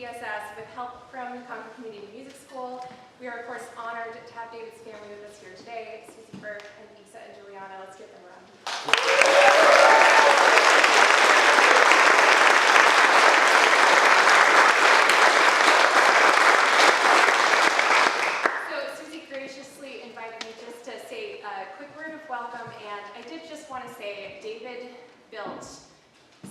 PSS with help from the Concord Community Music School. We are, of course, honored to have David's family with us here today, Susie, Burke, and Isa and Juliana. Let's give them a round. So Susie graciously invited me just to say a quick word of welcome, and I did just want to say David built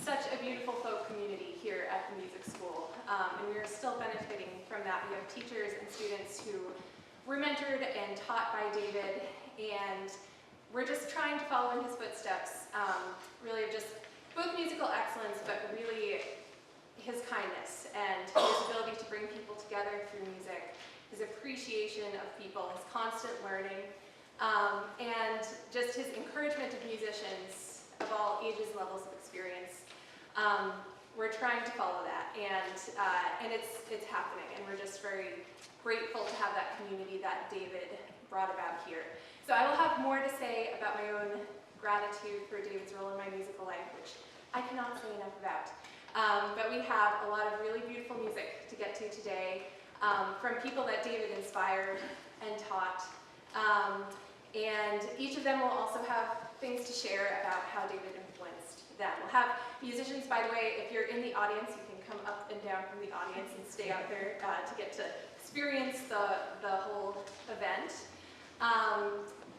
such a beautiful folk community here at the music school, and we are still benefiting from that. We have teachers and students who were mentored and taught by David, and we're just trying to follow in his footsteps, really of just both musical excellence, but really his kindness and his ability to bring people together through music, his appreciation of people, his constant learning, and just his encouragement of musicians of all ages, levels of experience. We're trying to follow that, and it's happening, and we're just very grateful to have that community that David brought about here. So I will have more to say about my own gratitude for David's role in my musical life, which I cannot say enough about. But we have a lot of really beautiful music to get to today, from people that David inspired and taught. And each of them will also have things to share about how David influenced them. We'll have musicians, by the way, if you're in the audience, you can come up and down from the audience and stay out there to get to experience the whole event.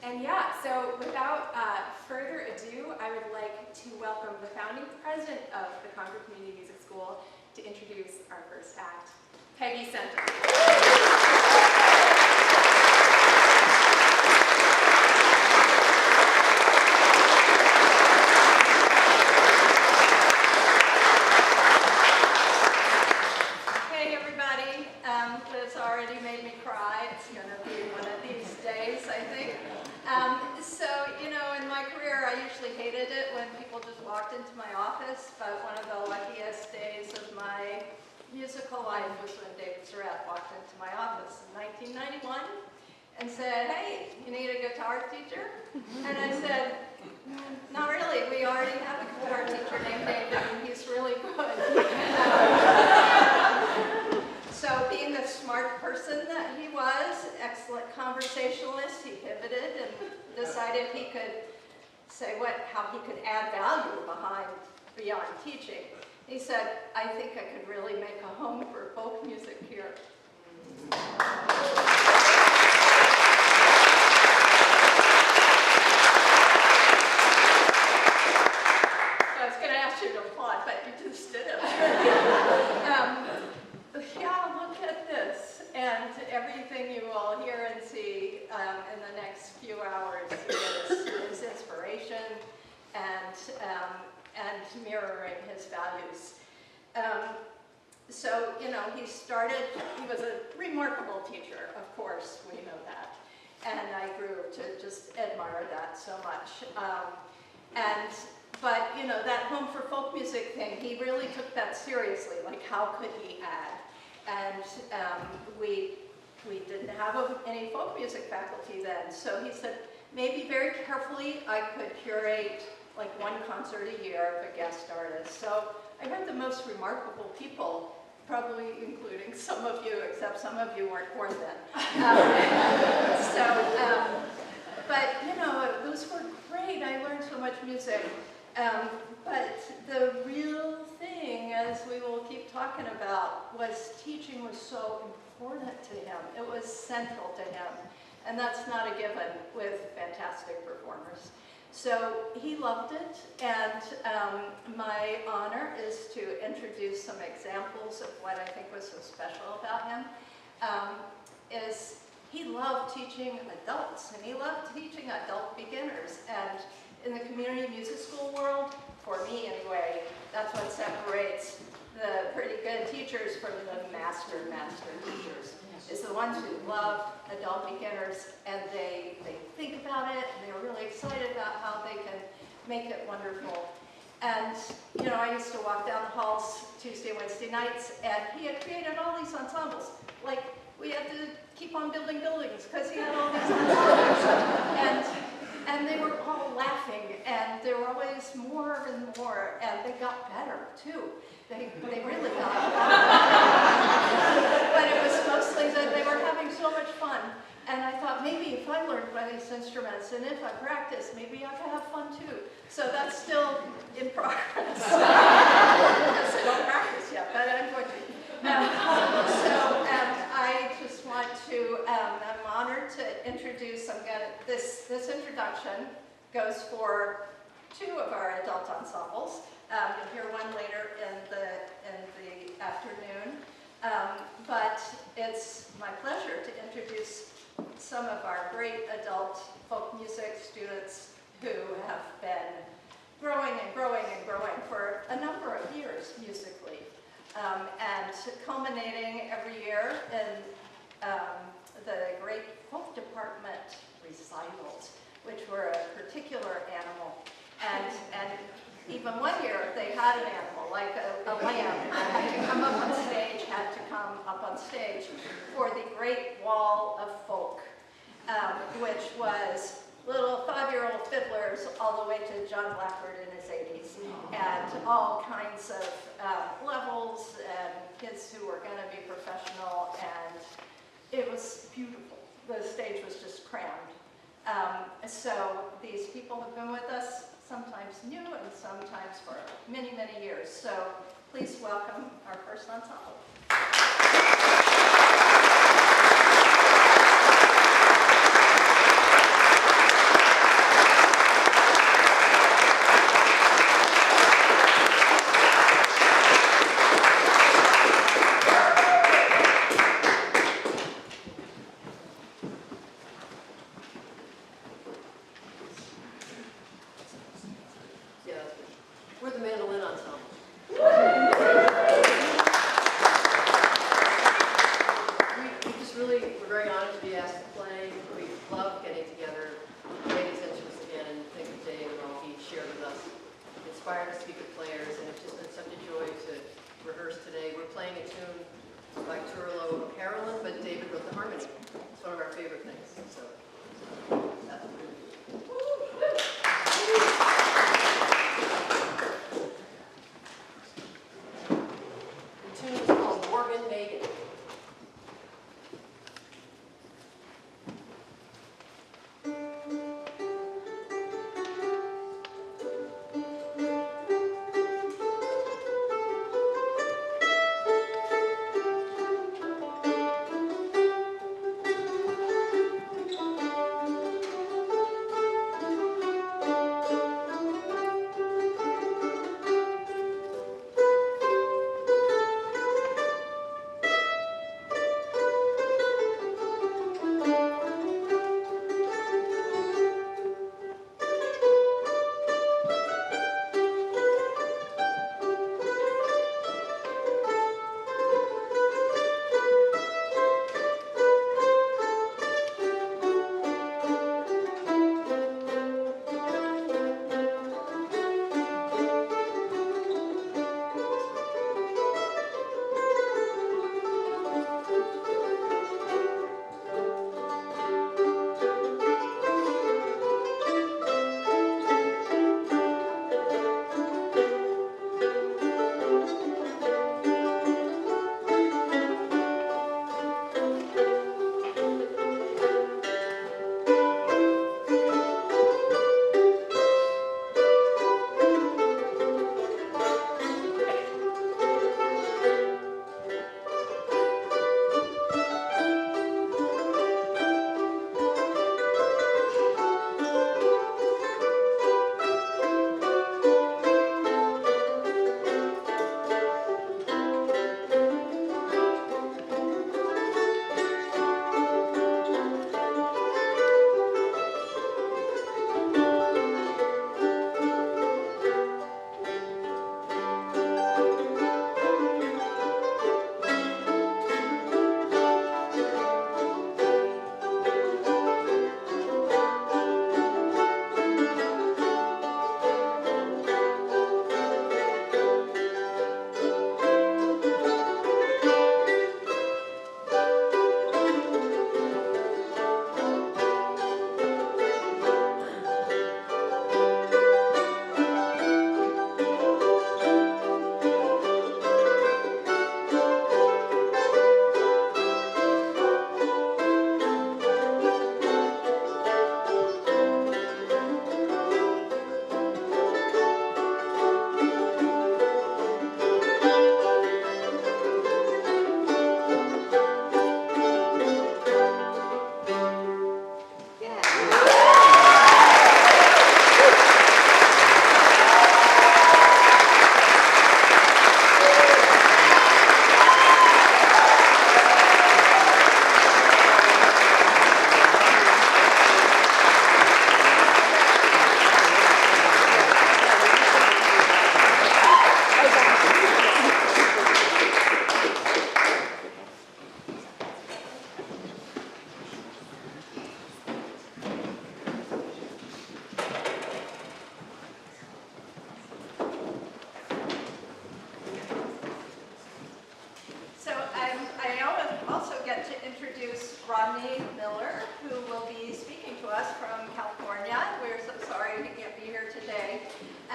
And yeah, so without further ado, I would like to welcome the founding president of the Concord Community Music School to introduce our first act, Peggy Center. That's already made me cry. It's going to be one of these days, I think. So, you know, in my career, I usually hated it when people just walked into my office, but one of the luckiest days of my musical life was when David Surette walked into my office in 1991 and said, "Hey, you need a guitar teacher?" And I said, "Not really. We already have a guitar teacher named David, and he's really good." So being the smart person that he was, excellent conversationalist, he pivoted and decided he could say how he could add value beyond teaching. He said, "I think I could really make a home for folk music here." So I was going to ask you to applaud, but you just did it. Yeah, look at this, and everything you will hear and see in the next few hours is inspiration and mirroring his values. So, you know, he was a remarkable teacher, of course, we know that, and I grew to just admire that so much. But, you know, that Home for Folk Music thing, he really took that seriously, like how could he add? And we didn't have any folk music faculty then, so he said, maybe very carefully I could curate like one concert a year of a guest artist. So I heard the most remarkable people, probably including some of you, except some of you weren't born then. But you know, those were great. I learned so much music. But the real thing, as we will keep talking about, was teaching was so important to him. It was central to him. And that's not a given with fantastic performers. So he loved it, and my honor is to introduce some examples of what I think was so special about him. Is he loved teaching adults, and he loved teaching adult beginners. And in the community music school world, for me anyway, that's what separates the pretty good teachers from the master teachers, is the ones who love adult beginners, and they think about it, and they're really excited about how they can make it wonderful. And, you know, I used to walk down the halls Tuesday, Wednesday nights, and he had created all these ensembles. Like, we had to keep on building buildings because he had all these ensembles. And they were all laughing, and there were always more and more, and they got better too. They really got better. But it was mostly that they were having so much fun. And I thought, maybe if I learned one of these instruments, and if I practice, maybe I could have fun too. So that's still in progress. I don't practice yet, but I'm going to. I just want to, I'm honored to introduce, this introduction goes for two of our adult ensembles. You'll hear one later in the afternoon. But it's my pleasure to introduce some of our great adult folk music students who have been growing and growing and growing for a number of years musically, and culminating every year in the great folk department recitals, which were a particular animal. And even one year they had an animal, like a lamb, that had to come up on stage, for the Great Wall of Folk, which was little 5-year-old fiddlers all the way to John Blackford in his 80s, and all kinds of levels, and kids who were going to be professional, and it was beautiful. The stage was just crammed. So these people have been with us, sometimes new and sometimes for many, many years. So please welcome our first ensemble. We're the mandolin ensemble. We're very honored to be asked to play. We love getting together, play these instruments again, and think of Dave and all he shared with us. Inspired us to be good players, and it's just been such a joy to rehearse today. We're playing a tune by Turlo of Carolyn, but David wrote the harmony. It's one of our favorite things. So that's what we're doing. The tune is called Morgan Megan.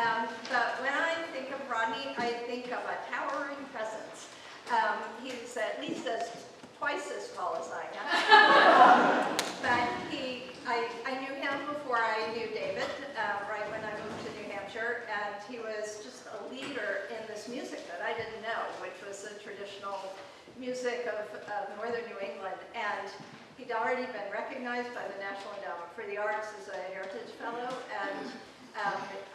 But when I think of Rodney, I think of a towering presence. He's at least twice as tall as I am. But I knew him before I knew David, right when I moved to New Hampshire, and he was just a leader in this music that I didn't know, which was the traditional music of northern New England. And he'd already been recognized by the National Endowment for the Arts as a Heritage Fellow, and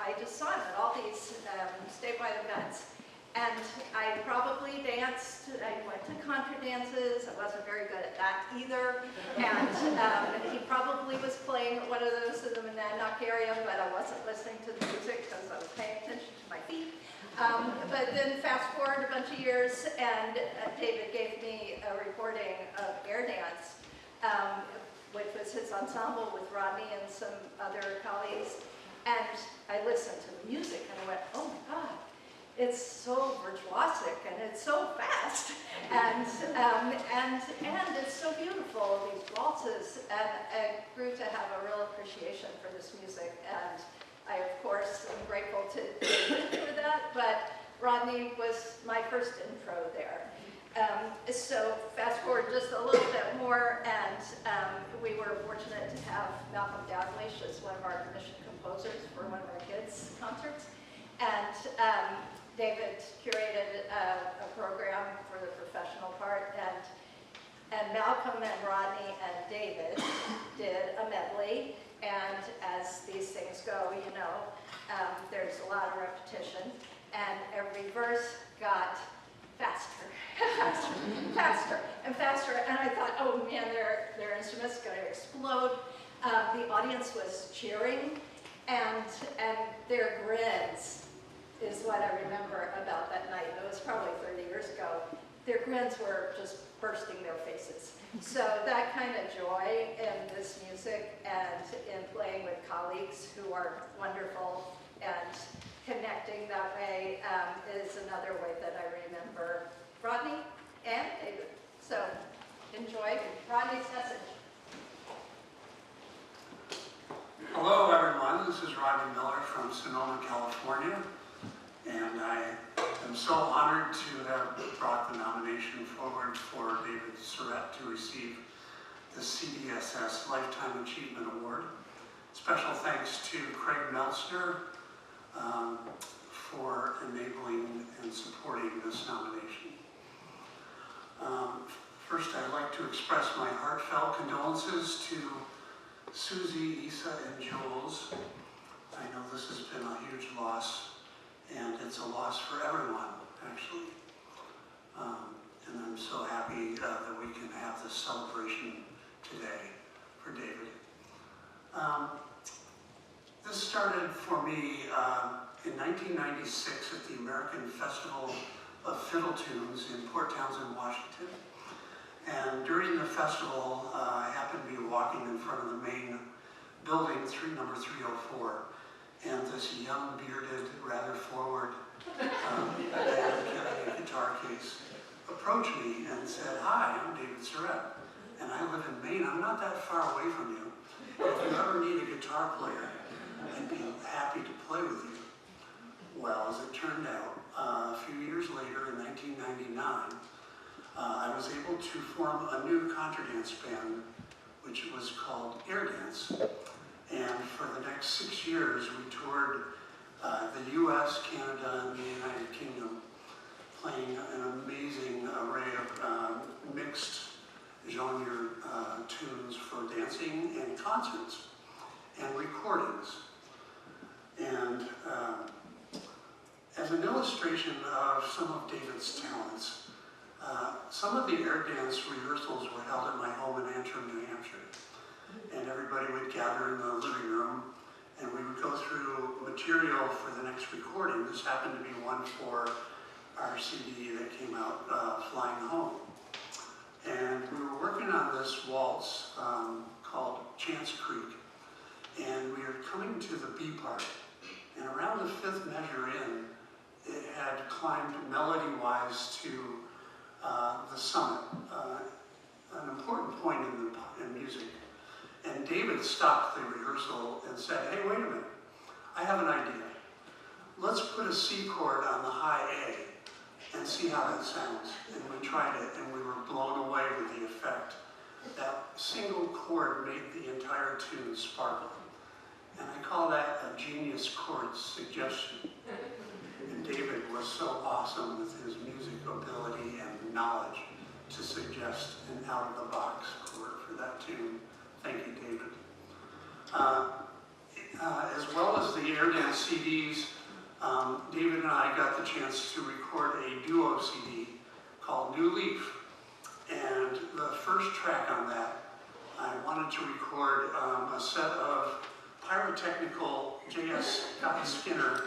I just saw him at all these statewide events. And I probably danced, I went to contra dances, I wasn't very good at that either. And he probably was playing one of those in the Monadnock area, but I wasn't listening to the music because I was paying attention to my feet. But then fast forward a bunch of years, and David gave me a recording of Air Dance, which was his ensemble with Rodney and some other colleagues. And I listened to the music and I went, oh my God. It's so virtuosic and it's so fast, and it's so beautiful, these waltzes, and I grew to have a real appreciation for this music, and I of course am grateful to David for that, but Rodney was my first intro there. So fast forward just a little bit more, and we were fortunate to have Malcolm Dalglish as one of our commissioned composers for one of our kids' concerts, and David curated a program for the professional part, and Malcolm and Rodney and David did a medley, and as these things go, you know, there's a lot of repetition, and every verse got faster, faster, faster, and faster, and I thought, oh man, their instruments are going to explode. The audience was cheering, and their grins is what I remember about that night. It was probably 30 years ago. Their grins were just bursting their faces. So that kind of joy in this music and in playing with colleagues who are wonderful and connecting that way is another way that I remember Rodney and David. So enjoy Rodney's message. Hello everyone, this is Rodney Miller from Sonoma, California. And I am so honored to have brought the nomination forward for David Surette to receive the CDSS Lifetime Achievement Award. Special thanks to Craig Meltzer for enabling and supporting this nomination. First, I'd like to express my heartfelt condolences to Susie, Isa, and Jules. I know this has been a huge loss. And it's a loss for everyone, actually. And I'm so happy that we can have this celebration today for David. This started for me in 1996 at the American Festival of Fiddle Tunes in Port Townsend, Washington. And during the festival, I happened to be walking in front of the main building, number 304. And this young, bearded, rather forward man carrying a guitar case approached me and said, "Hi, I'm David Surette, and I live in Maine. I'm not that far away from you. If you ever need a guitar player, I'd be happy to play with you." Well, as it turned out, a few years later, in 1999, I was able to form a new contra dance band, which was called Air Dance. And for the next 6 years, we toured the US, Canada, and the United Kingdom, playing an amazing array of mixed genre tunes for dancing and concerts and recordings. And as an illustration of some of David's talents, some of the air dance rehearsals were held at my home in Antrim, New Hampshire. And everybody would gather in the living room, and we would go through material for the next recording. This happened to be one for our CD that came out, Flying Home. And we were working on this waltz called Chance Creek, and we were coming to the B part. And around the fifth measure in, it had climbed melody-wise to the summit, an important point in music. And David stopped the rehearsal and said, "Hey, wait a minute, I have an idea. put a C chord on the high A and see how that sounds. And we tried it, and we were blown away with the effect. That single chord made the entire tune sparkle. And I call that a genius chord suggestion. And David was so awesome with his music ability and knowledge to suggest an out-of-the-box chord for that tune. Thank you, David. As well as the Air Dance CDs, David and I got the chance to record a duo CD called New Leaf. And the first track on that, I wanted to record a set of pyrotechnical J.S. Scott Skinner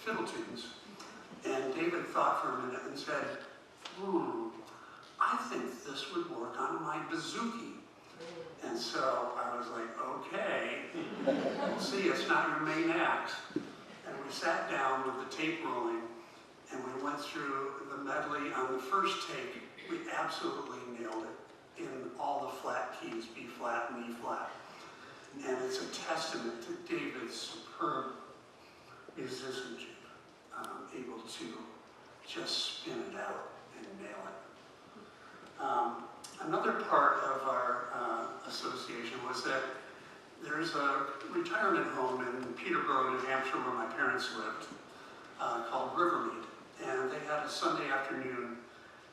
fiddle tunes. And David thought for a minute and said, I think this would work on my bouzouki. And so I was like, okay, we'll see, it's not your main act. And we sat down with the tape rolling, and we went through the medley on the first take. We absolutely nailed it in all the flat keys, B flat and E flat. And it's a testament to David's superb musicianship, able to just spin it out and nail it. Another part of our association was that there's a retirement home in Peterborough, New Hampshire, where my parents lived, called Rivermead. And they had a Sunday afternoon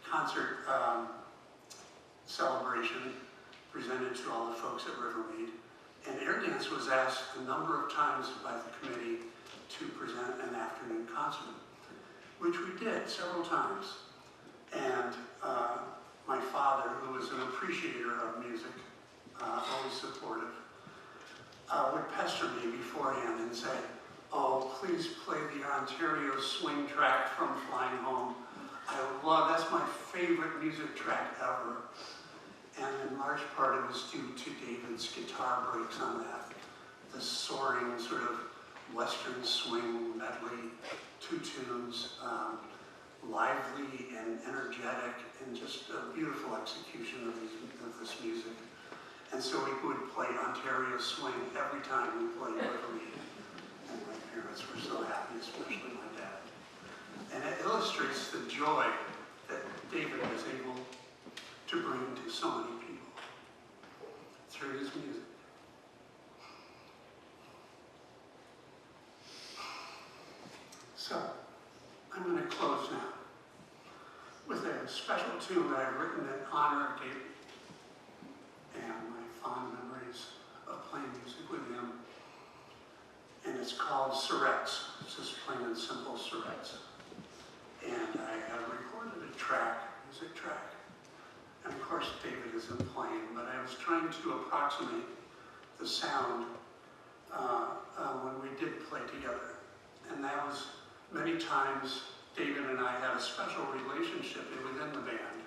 concert celebration presented to all the folks at Rivermead. And Air Dance was asked a number of times by the committee to present an afternoon concert, which we did several times. And my father, who was an appreciator of music, always supportive, would pester me beforehand and say, oh, please play the Ontario swing track from Flying Home. That's my favorite music track ever. And in large part it was due to David's guitar breaks on that. The soaring sort of Western swing medley, two tunes, lively and energetic, and just a beautiful execution of this music. And so we would play Ontario swing every time we played Rivermead. And my parents were so happy, especially my dad. And it illustrates the joy that David was able to bring to so many people through his music. So, I'm going to close now with a special tune that I've written in honor of David and my fond memories of playing music with him. And it's called Surette. It's just plain and simple Surette. And I have recorded a music track. And of course, David isn't playing, but I was trying to approximate the sound when we did play together. And that was many times David and I had a special relationship within the band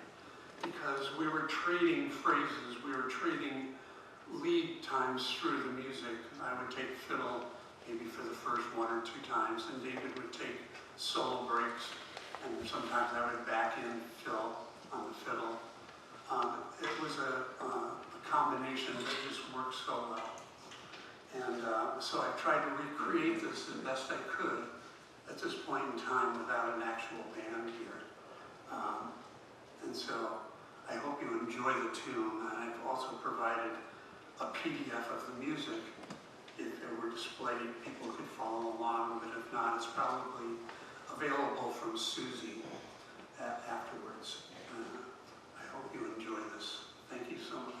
because we were trading phrases, we were trading lead times through the music. I would take fiddle maybe for the first one or two times, and David would take solo breaks, and sometimes I would back in fill on the fiddle. It was a combination that just worked so well. And so I tried to recreate this as best I could at this point in time without an actual band here. And so I hope you enjoy the tune. And I've also provided a PDF of the music. If it were displayed, people could follow along, but if not, it's probably available from Susie afterwards. I hope you enjoy this. Thank you so much.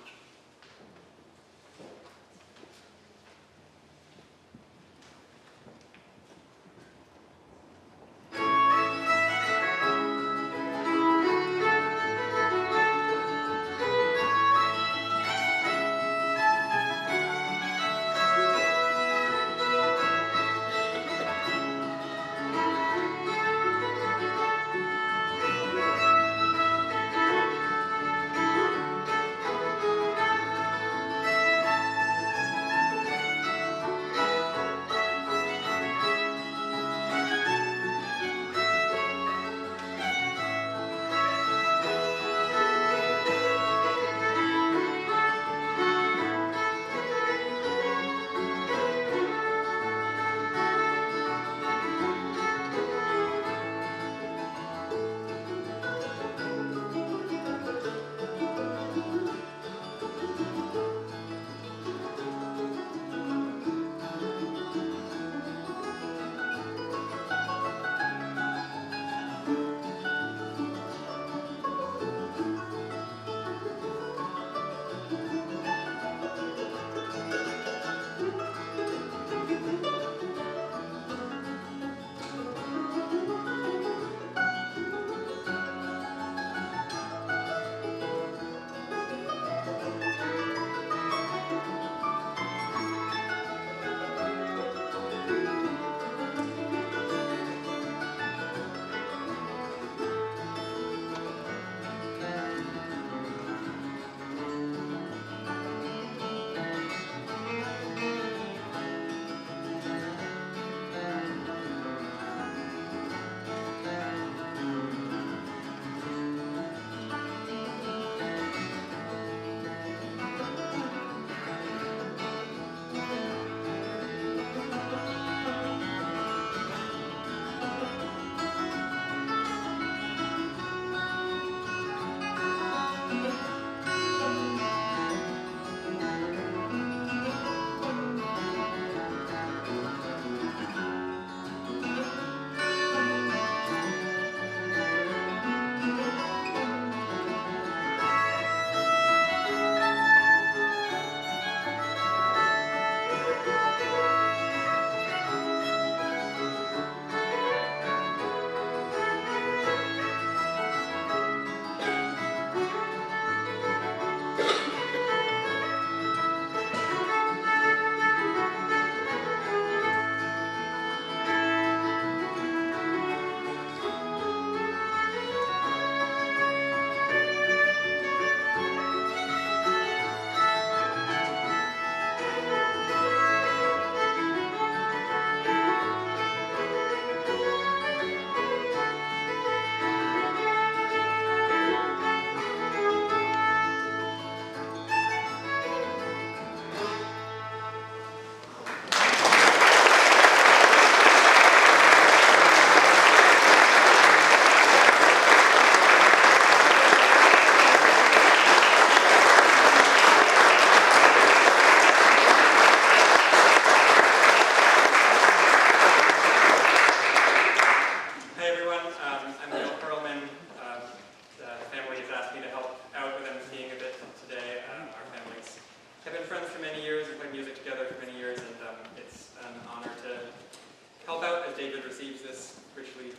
David receives this richly,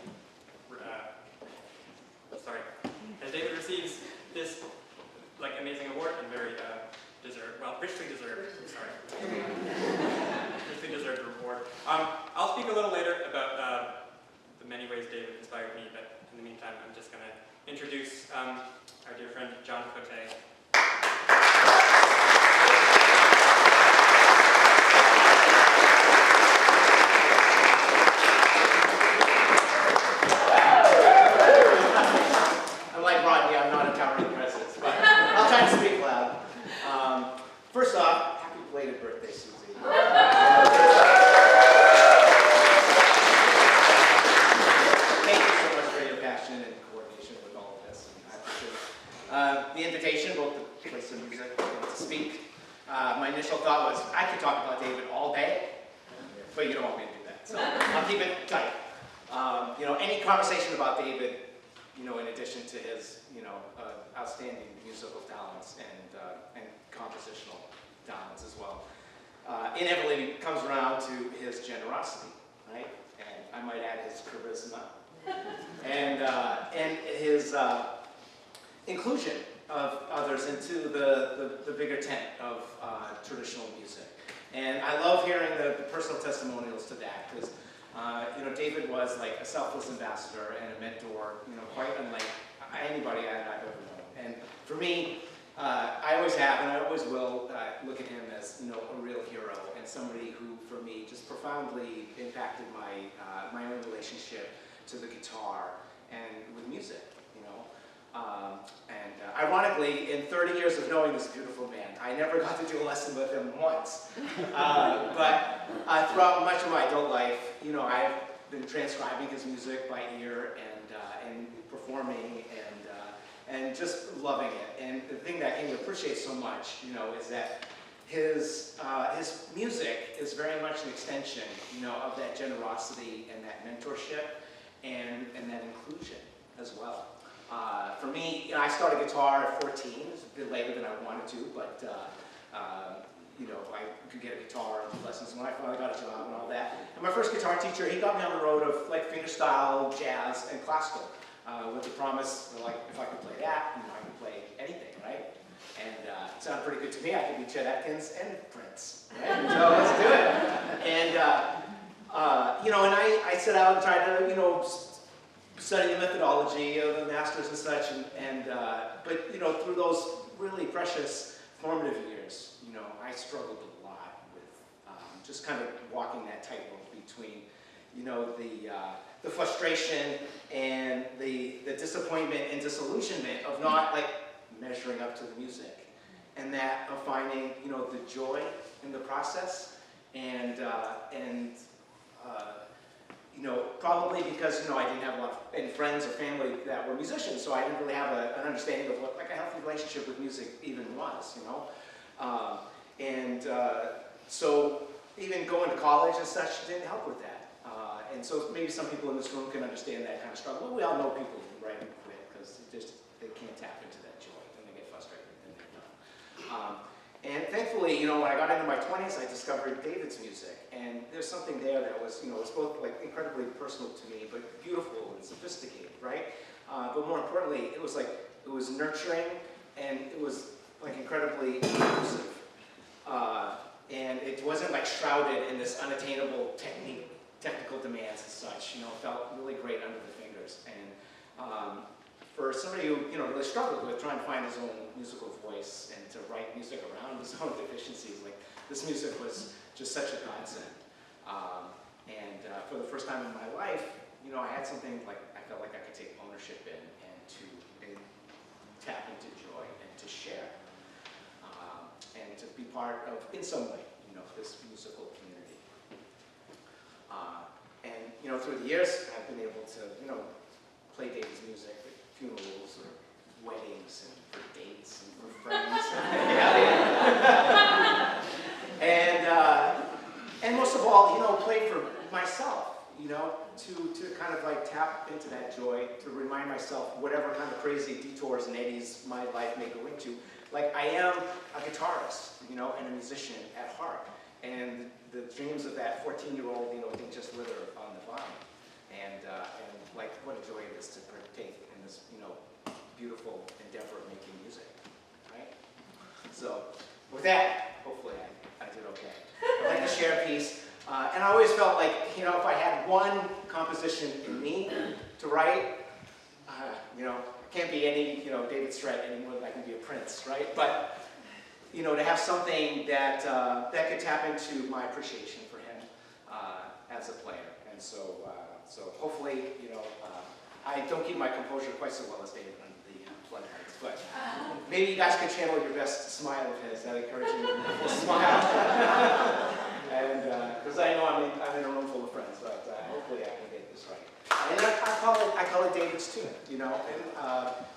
as David receives this like amazing award and very richly deserved, richly deserved reward. I'll speak a little later about the many ways David inspired me, but in the meantime, I'm just going to introduce our dear friend John Cote. First off, happy belated birthday, Susie. Thank you so much for your passion and coordination with all of this. I appreciate the invitation, both to play some music and to speak. My initial thought was, I could talk about David all day, but you don't want me to do that, so I'll keep it tight. Any conversation about David, in addition to his, outstanding musical talents and compositional talents as well, inevitably comes around to his generosity, right? And I might add his charisma and his inclusion of others into the bigger tent of traditional music. And I love hearing the personal testimonials to that, because David was like a selfless ambassador and a mentor, quite unlike anybody I've ever known. And for me, I always have and I always will look at him as a real hero and somebody who, for me, just profoundly impacted my own relationship to the guitar and with music. Ironically, in 30 years of knowing this beautiful man, I never got to do a lesson with him once. But throughout much of my adult life, I've been transcribing his music by ear and performing and just loving it. And the thing that I came to appreciate so much, is that his music is very much an extension, of that generosity and that mentorship and that inclusion as well. For me, I started guitar at 14. It was a bit later than I wanted to, but I could get a guitar and lessons when I finally got a job and all that. And my first guitar teacher, he got me on the road of like fingerstyle, jazz, and classical, with the promise that, like, if I could play that, I could play anything, right? And it sounded pretty good to me. I could be Chet Atkins and Prince, right? So let's do it. And and I set out and tried to, study the methodology of the masters and such, but through those really precious formative years, I struggled a lot with just kind of walking that tightrope between, the frustration and the disappointment and disillusionment of not like measuring up to the music, and that of finding, the joy in the process, and probably because, I didn't have a lot of any friends or family that were musicians, so I didn't really have an understanding of what like a healthy relationship with music even was, so even going to college and such didn't help with that. And so maybe some people in this room can understand that kind of struggle. Well, we all know people who write and quit because they can't tap into that joy, and they get frustrated and they're done. And thankfully, when I got into my 20s, I discovered David's music, and there's something there that was, was both like incredibly personal to me, but beautiful and sophisticated, right? But more importantly, it was nurturing, and it was like incredibly inclusive. And it wasn't like shrouded in this unattainable technical demands and such. It felt really great under the fingers. And for somebody who really struggled with trying to find his own musical voice and to write music around his own deficiencies, like this music was just such a godsend. For the first time in my life, I had something like I felt like I could take ownership in and tap into joy and to share, and to be part of, in some way, this musical community. And through the years, I've been able to, play David's music at funerals or weddings and for dates and for friends. And most of all, play for myself, to kind of like tap into that joy, to remind myself whatever kind of crazy detours and eddies my life may go into. Like, I am a guitarist, and a musician at heart. And the dreams of that 14-year-old, didn't just wither on the vine. gets to partake in this, beautiful endeavor of making music, right? So with that, hopefully I did okay. I'd like to share a piece. And I always felt like, if I had one composition in me to write, I can't be any, David Surette any more than I can be a Prince, right? But, to have something that could tap into my appreciation for him as a player. And so hopefully, I don't keep my composure quite so well as David under the floodlights, but maybe you guys could channel your best smile of his. That encouraging smile. And because I know I'm in a room full of friends, but hopefully I can get this right. And I call it David's tune, and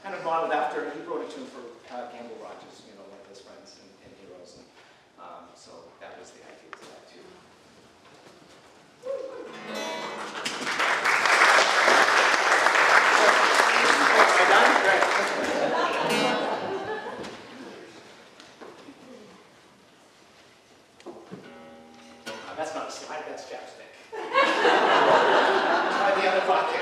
kind of modeled after, he wrote a tune for Campbell Rogers, one of his friends and heroes, and so that was the idea to that too. Am I done? Great. That's not a slide, that's chapstick. Try the other pocket.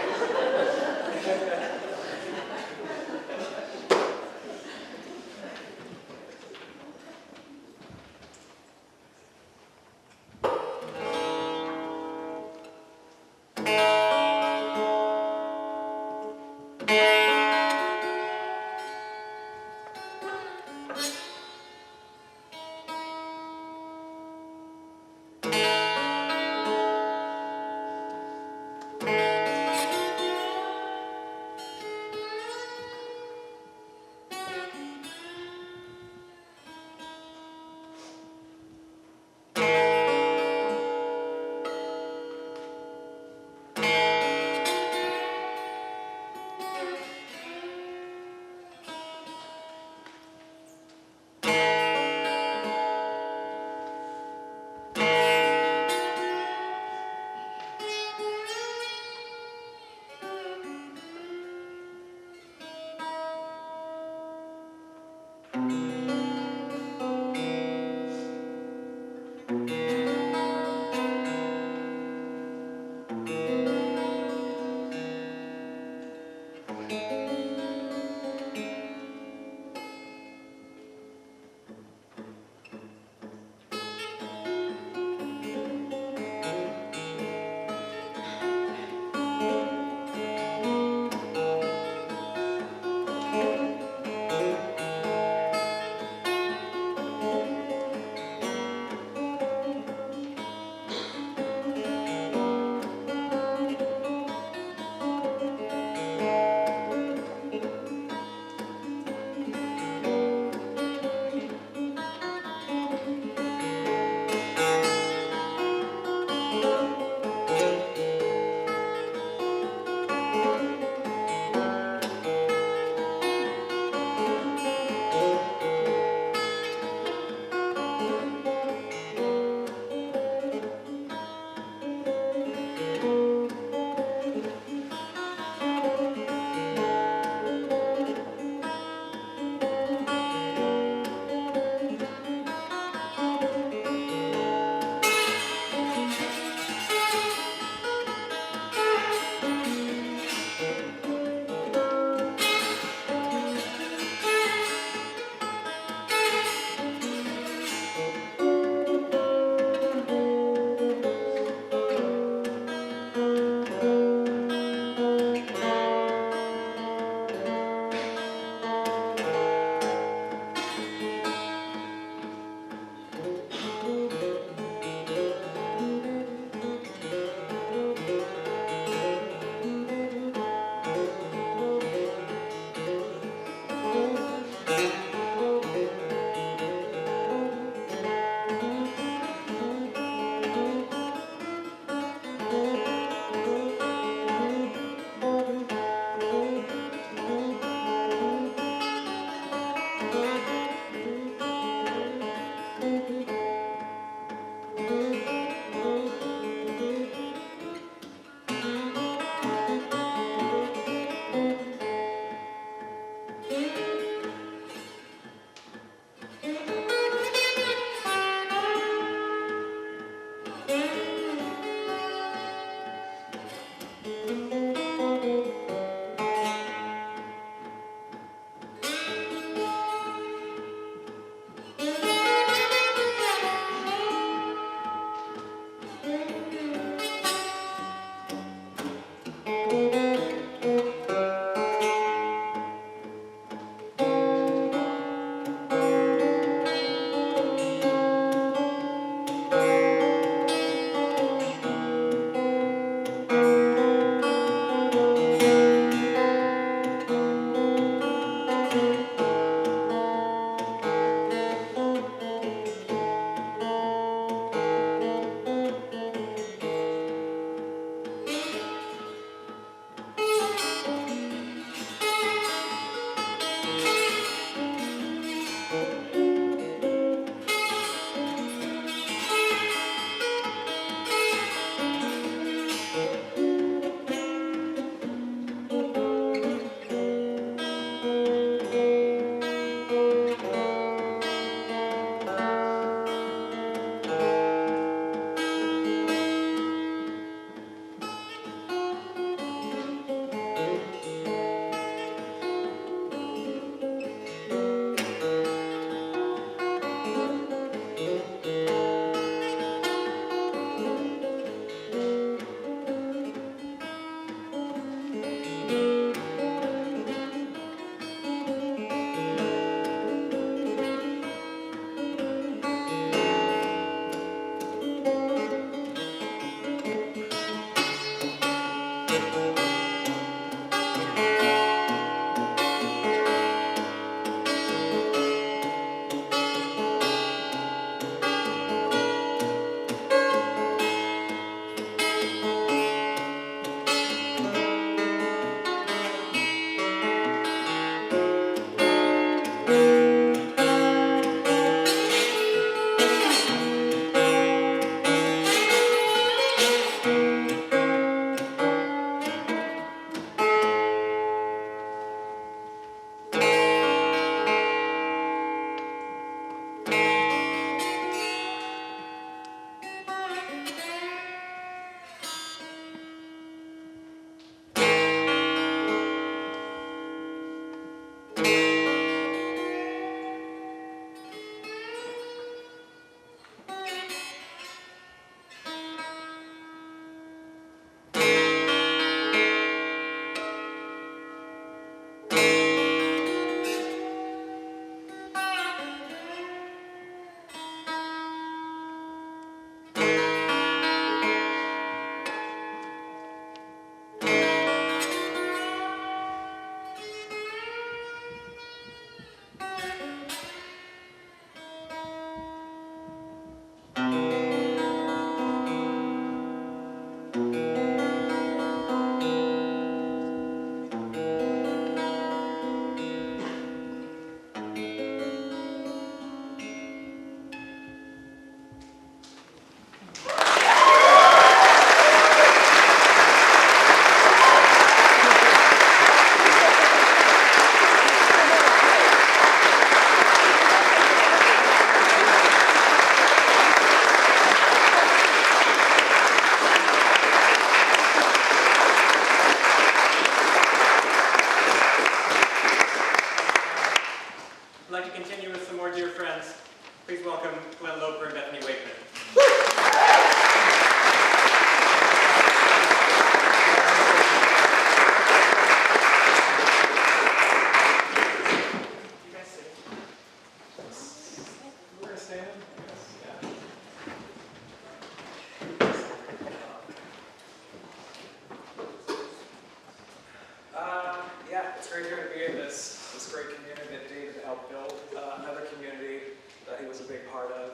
great here to be in this great community that David helped build. Another community that he was a big part of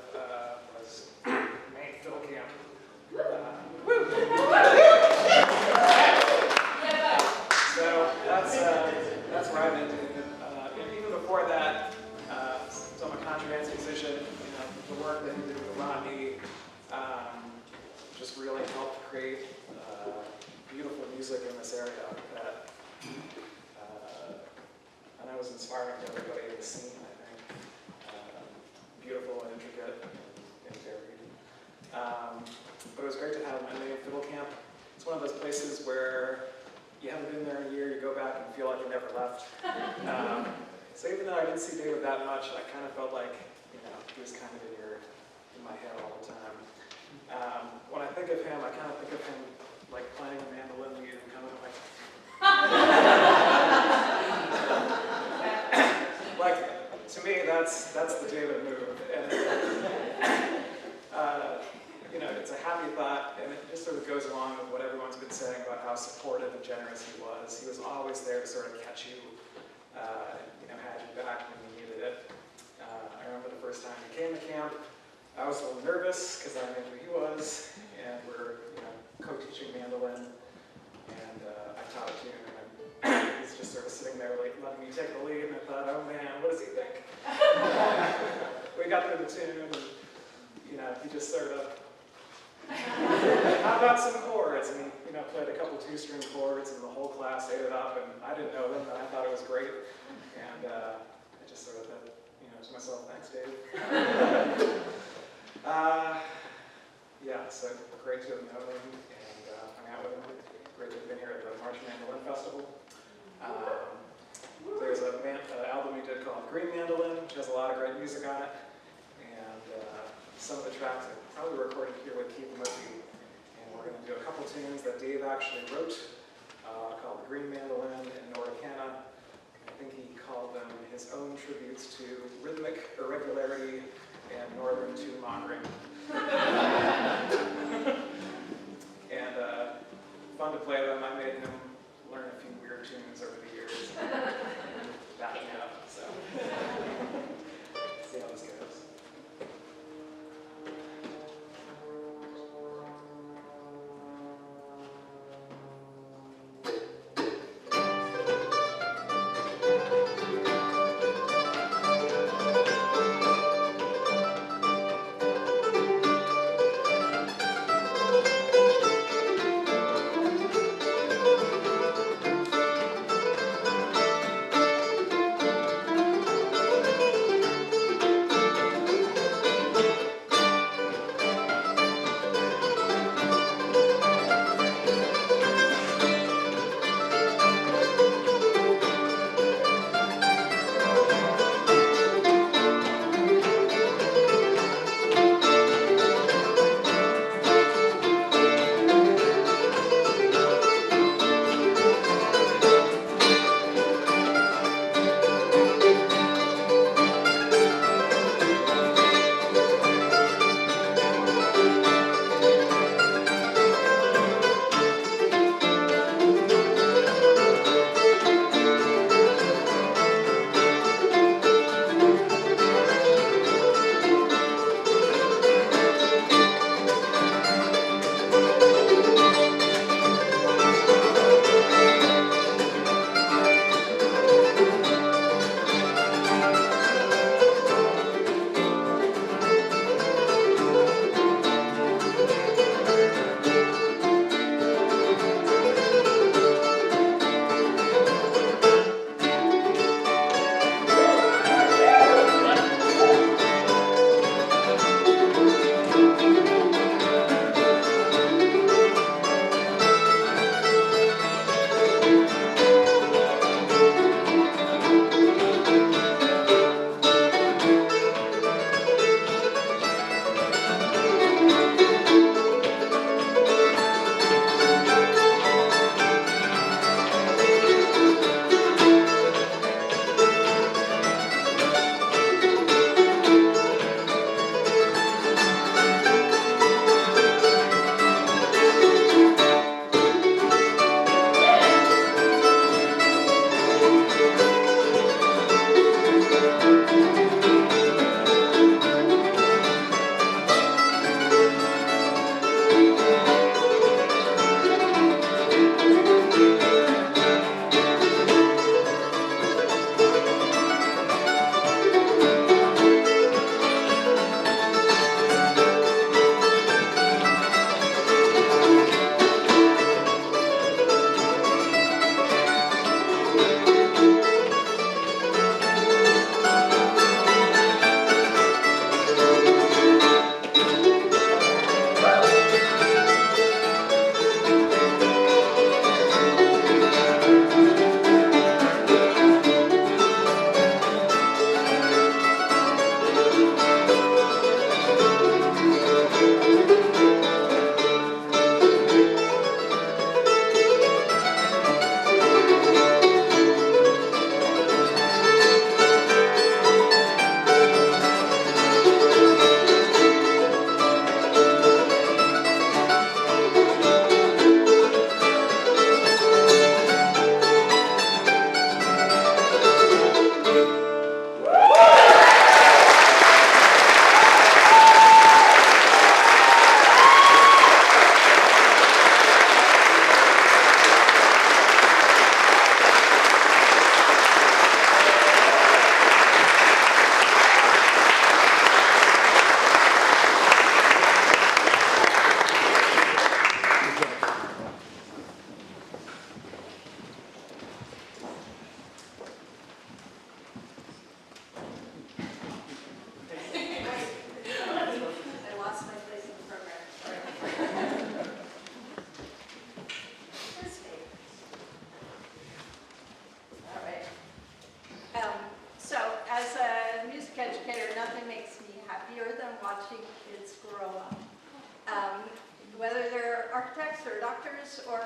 was Maine Fiddle Camp. So that's where I've been doing. And even before that, so I'm a contraband musician. You know, the work that he did with Rodney just really helped create beautiful music in this area. And I was inspiring to everybody in the scene, I think. Beautiful and intricate and varied. But it was great to have him at Maine Fiddle Camp. It's one of those places where you haven't been there in a year, you go back and feel like you never left. So even though I didn't see David that much, I kind of felt like, you know, he was kind of in my head all the time. When I think of him, I kind of think of him like playing a mandolin lead and kind of like, like to me, that's the David move. And, you know, it's a happy thought, and it just sort of goes along with what everyone's been saying about how supportive and generous he was. He was always there to sort of catch you, you know, had you back when you needed it. I remember the first time he came to camp, I was a little nervous because I knew who he was, and we're, you know, co-teaching mandolin, and I taught it to him, and he's just sort of sitting there like letting me take the lead, and I thought, oh man, what does he think? We got through the tune, and you know, he just sort of, how about some chords? And he, you know, played a couple two-string chords, and the whole class ate it up, and I didn't know them, but I thought it was great, and I just sort of thought, you know, to myself, thanks, Dave. Yeah, so great to have known him and hung out with him. Great to have been here at the March Mandolin Festival. There's an album we did called Green Mandolin, which has a lot of great music on it. And some of the tracks are probably recorded here with Keith Murphy. And we're going to do a couple tunes that Dave actually wrote called The Green Mandolin and Nordicana. I think he called them his own tributes to rhythmic irregularity and northern tune mongering. And fun to play them. I made him learn a few weird tunes over the years. Back me up, so see how this goes.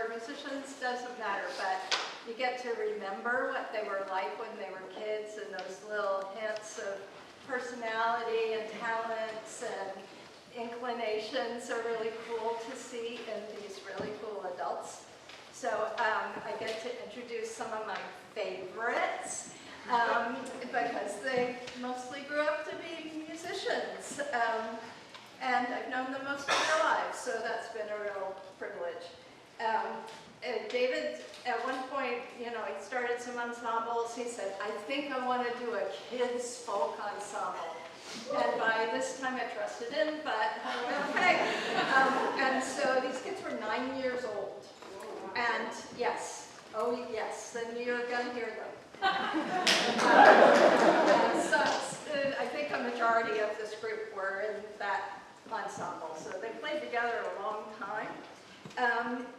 were musicians, doesn't matter, but you get to remember what they were like when they were kids, and those little hints of personality and talents and inclinations are really cool to see in these really cool adults. So I get to introduce some of my favorites because they mostly grew up to be musicians. And I've known them most of their lives, so that's been a real privilege. David, at one point, you know, he started some ensembles. He said, I think I want to do a kids folk ensemble. And by this time I trusted him, but okay. And so these kids were 9 years old. And yes, oh yes, then you're going to hear them. So I think a majority of this group were in that ensemble. So they played together a long time.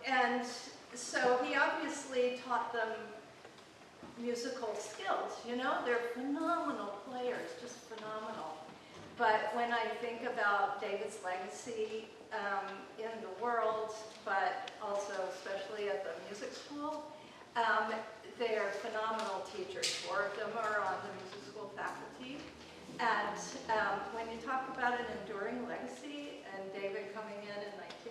And so he obviously taught them musical skills. You know, they're phenomenal players, just phenomenal. But when I think about David's legacy in the world, but also especially at the music school, they are phenomenal teachers. 4 of them are on the music school faculty. And when you talk about an enduring legacy, and David coming in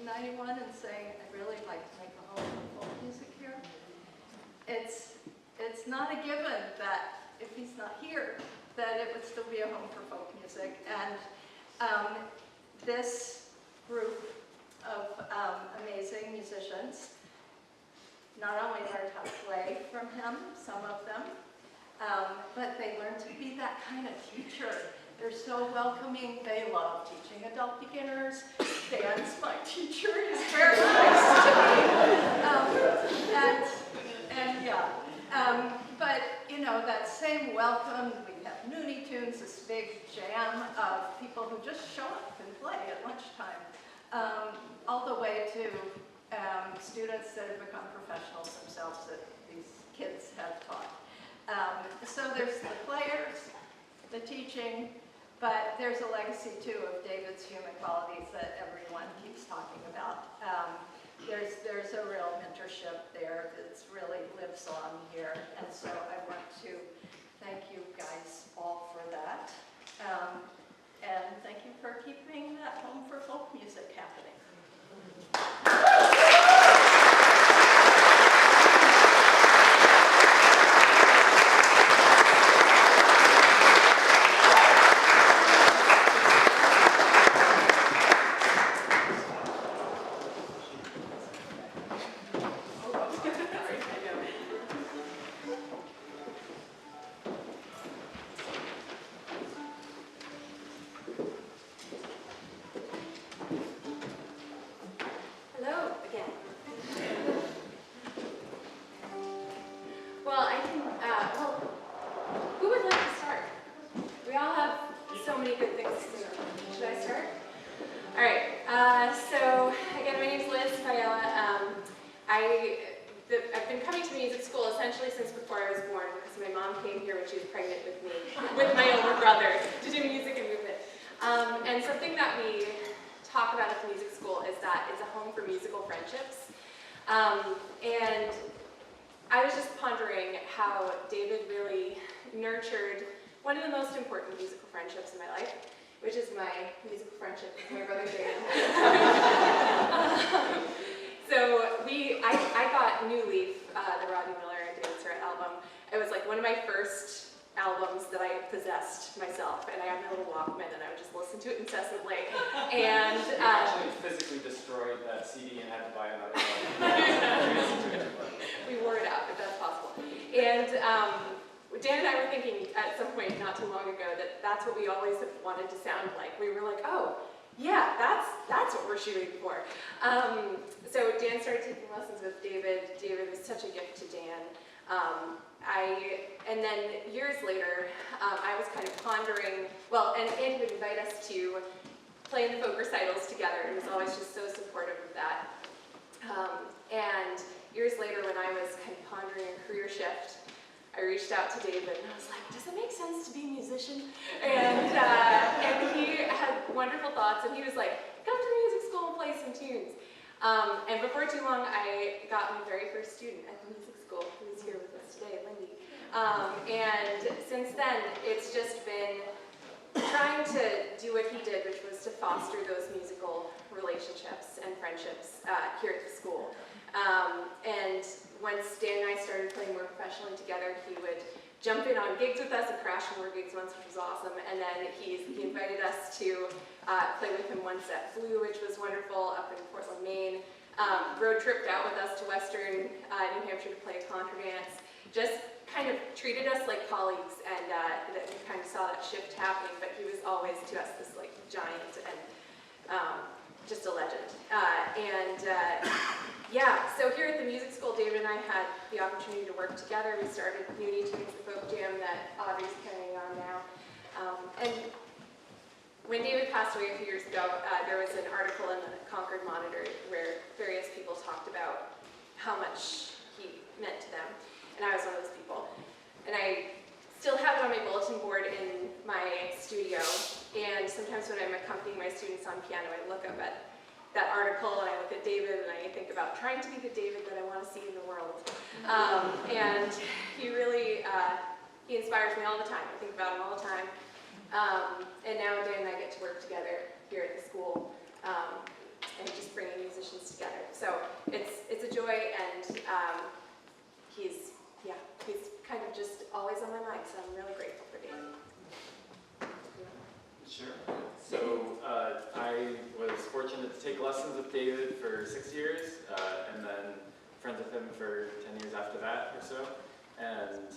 1991 and saying, I'd really like to make a home for folk music here, it's not a given that if he's not here, that it would still be a home for folk music. And this group of amazing musicians not only learned how to play from him, some of them, but they learned to be that kind of teacher. They're so welcoming. They love teaching adult beginners. Dan's my teacher. He's very nice to me. And yeah. But, you know, that same welcome, we have Looney Tunes, this big jam of people who just show up and play at lunchtime, all the way to students that have become professionals themselves that these kids have taught. So there's the players, the teaching, but there's a legacy too of David's human qualities that everyone keeps talking about. There's a real mentorship there that really lives on here, and so I want to thank you guys all for that, and thank you for keeping that home for folk music happening. I've been coming to music school essentially since before I was born, because my mom came here when she was pregnant with me, with my older brother, to do music and movement. And something that we talk about at the music school is that it's a home for musical friendships. And I was just pondering how David really nurtured one of the most important musical friendships in my life, which is my musical friendship with my brother Dan. So I got New Leaf, the Rodney Miller and David Surette album. It was like one of my first albums that I possessed myself, and I had my little Walkman, and I would just listen to it incessantly. And you actually physically destroyed that CD and had to buy another one. We wore it out, if that's possible. And Dan and I were thinking at some point not too long ago that that's what we always have wanted to sound like. We were like, oh, yeah, that's what we're shooting for. So Dan started taking lessons with David. David was such a gift to Dan. And then years later, I was kind of pondering, well, and he would invite us to play in the folk recitals together, and was always just so supportive of that. And years later, when I was kind of pondering a career shift, I reached out to David and I was like, does it make sense to be a musician? And he had wonderful thoughts, and he was like, come to music school and play some tunes. And before too long, I got my very first student at the music school, who's here with us today, Lindy. And since then, it's just been trying to do what he did, which was to foster those musical relationships and friendships here at the school. And once Dan and I started playing more professionally together, he would jump in on gigs with us, a crash and more gigs once, which was awesome. And then he invited us to play with him once at Blue, which was wonderful, up in Portland, Maine. Road tripped out with us to Western New Hampshire to play a contra dance. Just kind of treated us like colleagues, and that we kind of saw that shift happening. But he was always to us this like giant and just a legend. Yeah, so here at the music school, David and I had the opportunity to work together. We started Unity Tunes, the folk jam that Audrey's carrying on now. And when David passed away a few years ago, there was an article in the Concord Monitor where various people talked about how much he meant to them. And I was one of those people. And I still have it on my bulletin board in my studio. And sometimes when I'm accompanying my students on piano, I look up at that article and I look at David and I think about trying to be the David that I want to see in the world. And he really, he inspires me all the time. I think about him all the time. And now Dan and I get to work together here at the school and just bringing musicians together. So it's a joy, and he's kind of just always on my mind, so I'm really grateful for Dan. Sure. So I was fortunate to take lessons with David for 6 years, and then friends with him for 10 years after that or so. And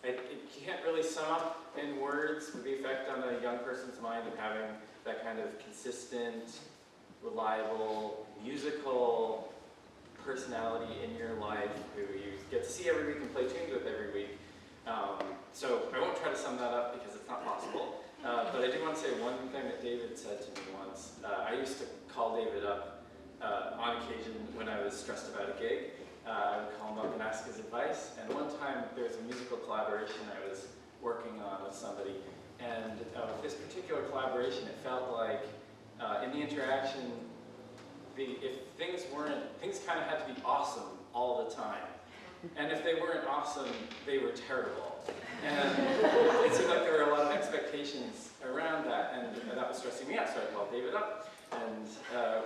you can't really sum up in words the effect on a young person's mind of having that kind of consistent, reliable, musical personality in your life who you get to see every week and play tunes with every week. So I won't try to sum that up because it's not possible. But I do want to say one thing that David said to me once. I used to call David up on occasion when I was stressed about a gig. I would call him up and ask his advice. And one time there was a musical collaboration I was working on with somebody. And with this particular collaboration, it felt like in the interaction, if things kind of had to be awesome all the time. And if they weren't awesome, they were terrible. And it seemed like there were a lot of expectations around that, and that was stressing me out, so I called David up, and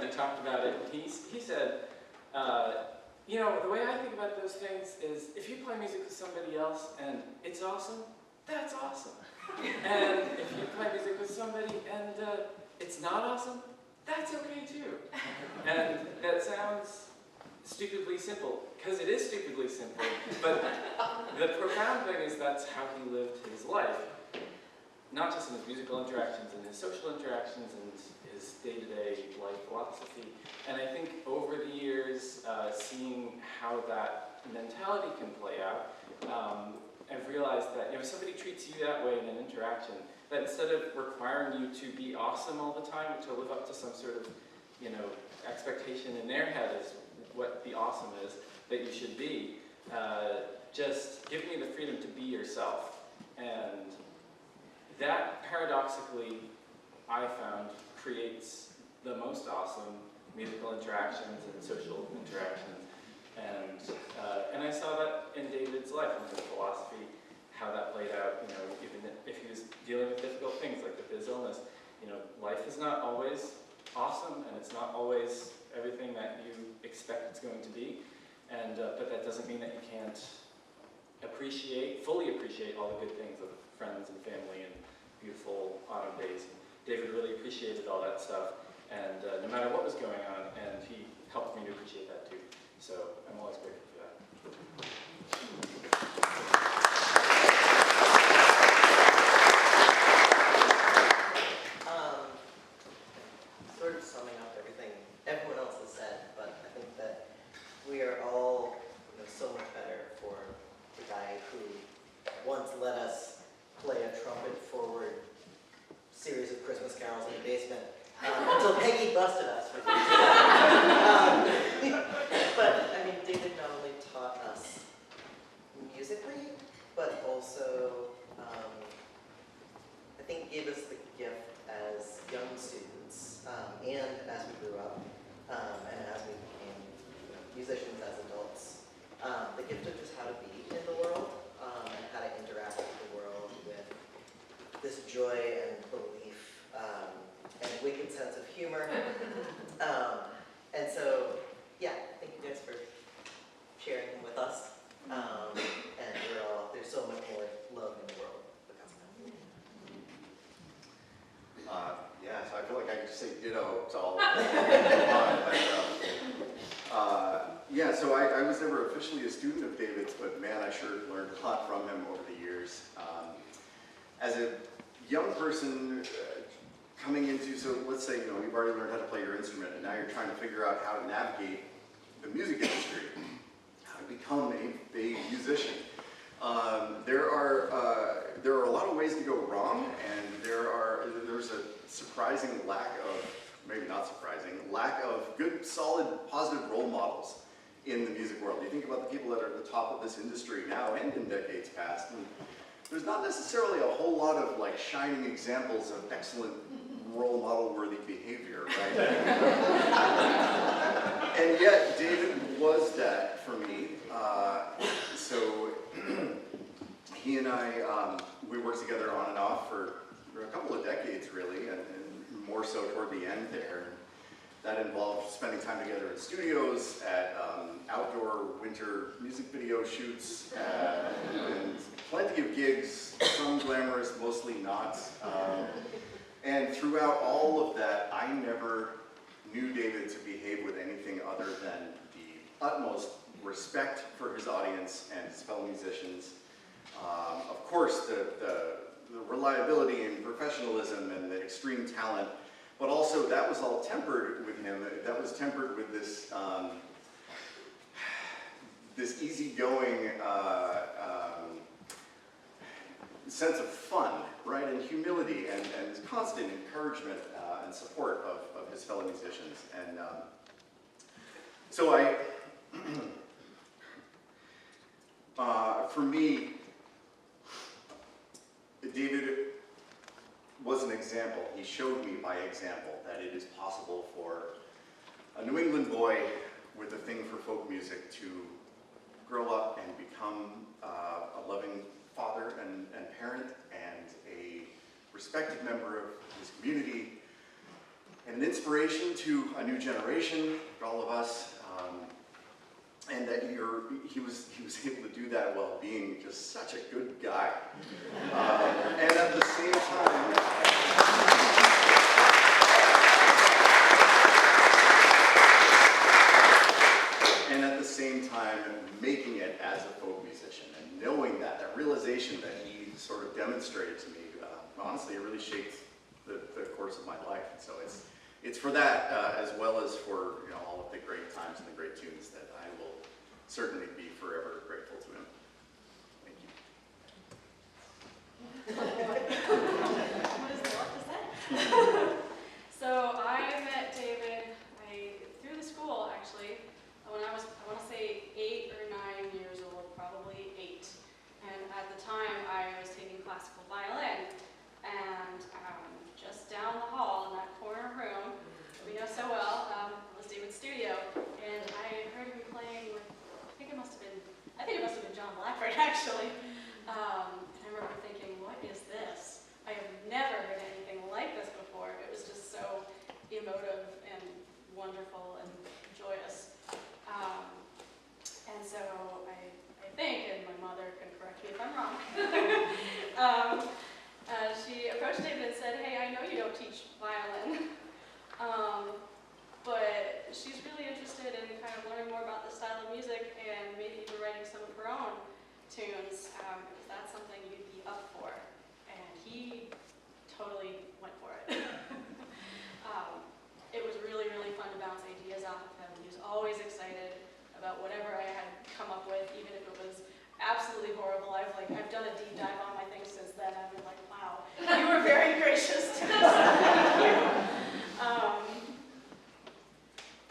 we talked about it. He said, you know, the way I think about those things is, if you play music with somebody else and it's awesome, that's awesome. And if you play music with somebody and it's not awesome, that's okay too. And that sounds stupidly simple, because it is stupidly simple, but the profound thing is that's how he lived his life. Not just in his musical interactions, in his social interactions, and his day-to-day life philosophy. And I think over the years, seeing how that mentality can play out, I've realized that if somebody treats you that way in an interaction, that instead of requiring you to be awesome all the time, to live up to some sort of, expectation in their head is what the awesome is that you should be, just giving you the freedom to be yourself. And that, paradoxically, I found, creates the most awesome musical interactions and social interactions. And I saw that in David's life, in his philosophy, how that played out, even if he was dealing with difficult things, like with his illness. Life is not always awesome, and it's not always everything that you expect it's going to be. And but that doesn't mean that you can't fully appreciate all the good things of friends and family and beautiful autumn days. David really appreciated all that stuff, and no matter what was going on, and he helped me to appreciate that too. So I'm always grateful for that. Sort of summing up everything everyone else has said, but I think that we are all so much better for the guy who once let us play a trumpet-forward series of Christmas carols in the basement until Peggy busted us for doing But, David not only taught us musically, but also, I think gave us the gift as young students, and as we grew up, joy and belief, and a wicked sense of humor. And so, yeah, thank you guys for sharing him with us. And there's so much more love in the world because of that. Yeah, so I feel like I could just say ditto to all of that. Yeah, so I was never officially a student of David's, but man, I sure learned a lot from him over the years. As a young person coming into, so let's say, you've already learned how to play your instrument, and now you're trying to figure out how to navigate the music industry, how to become a musician. There are a lot of ways to go wrong, and there's a surprising lack of, maybe not surprising, lack of good, solid, positive role models in the music world. You think about the people that are at the top of this industry now and in decades past, and there's not necessarily a whole lot of like shining examples of excellent role model worthy behavior, right? And yet David was that for me. So he and I, we worked together on and off for a couple of decades really, and more so toward the end there. That involved spending time together in studios, at outdoor winter music video shoots, and plenty of gigs, some glamorous, mostly not. And throughout all of that, I never knew David to behave with anything other than the utmost respect for his audience and his fellow musicians. Of course, the reliability and professionalism and the extreme talent, but also that was all tempered with him. That was tempered with this this easygoing sense of fun, right, and humility, and this constant encouragement and support of his fellow musicians. And so for me, David was an example. He showed me by example that it is possible for a New England boy with a thing for folk music to grow up and become a loving father and parent and a respected member of his community and an inspiration to a new generation, for all of us, and that he was able to do that while being just such a good guy. And at the same time, making it as a folk musician, and knowing that realization that he sort of demonstrated to me, honestly, it really shaped the course of my life. And so it's for that, as well as for all of the great times and the great tunes, that I will certainly be forever grateful to him. Thank you. What is there left to say? So I met David through the school, actually, when I was, I want to say 8 or 9 years old, probably 8. And at the time, I was taking classical violin. And just down the hall in that corner room that we know so well was David's studio. And I heard him playing with, I think it must have been John Blackford, actually. And I remember thinking, what is this? I have never heard anything like this before. It was just so emotive and wonderful and joyous. And so I think, and my mother can correct me if I'm wrong, she approached David and said, hey, I know you don't teach violin, but she's really interested in kind of learning more about this style of music and maybe even writing some of her own tunes. Is that something you'd be up for? And he totally went for it. It was really, really fun to bounce ideas off of him. He was always excited about whatever I had come up with, even if it was absolutely horrible. I've done a deep dive on my things since then. I've been like, wow, you were very gracious to this. Thank you.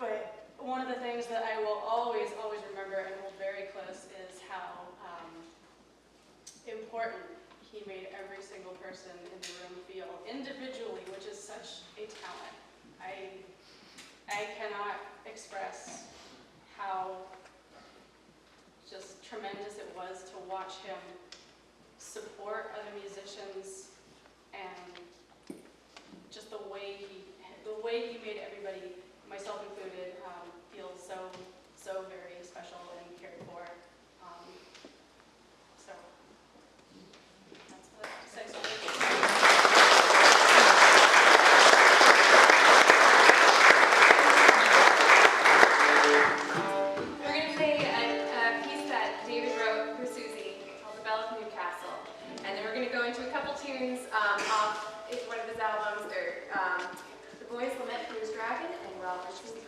But one of the things that I will always remember and hold very close is how important he made every single person in the room feel individually, which is such a talent. I cannot express how just tremendous it was to watch him support other musicians and just the way he made everybody, myself included, feel so very special and cared for. So that's what I have to say. So thank you. We're going to play a piece that David wrote for Susie called The Belle of Newcastle. And then we're going to go into a couple tunes off one of his albums. They're The Boy's Lament for His Dragon and Robert's Secret.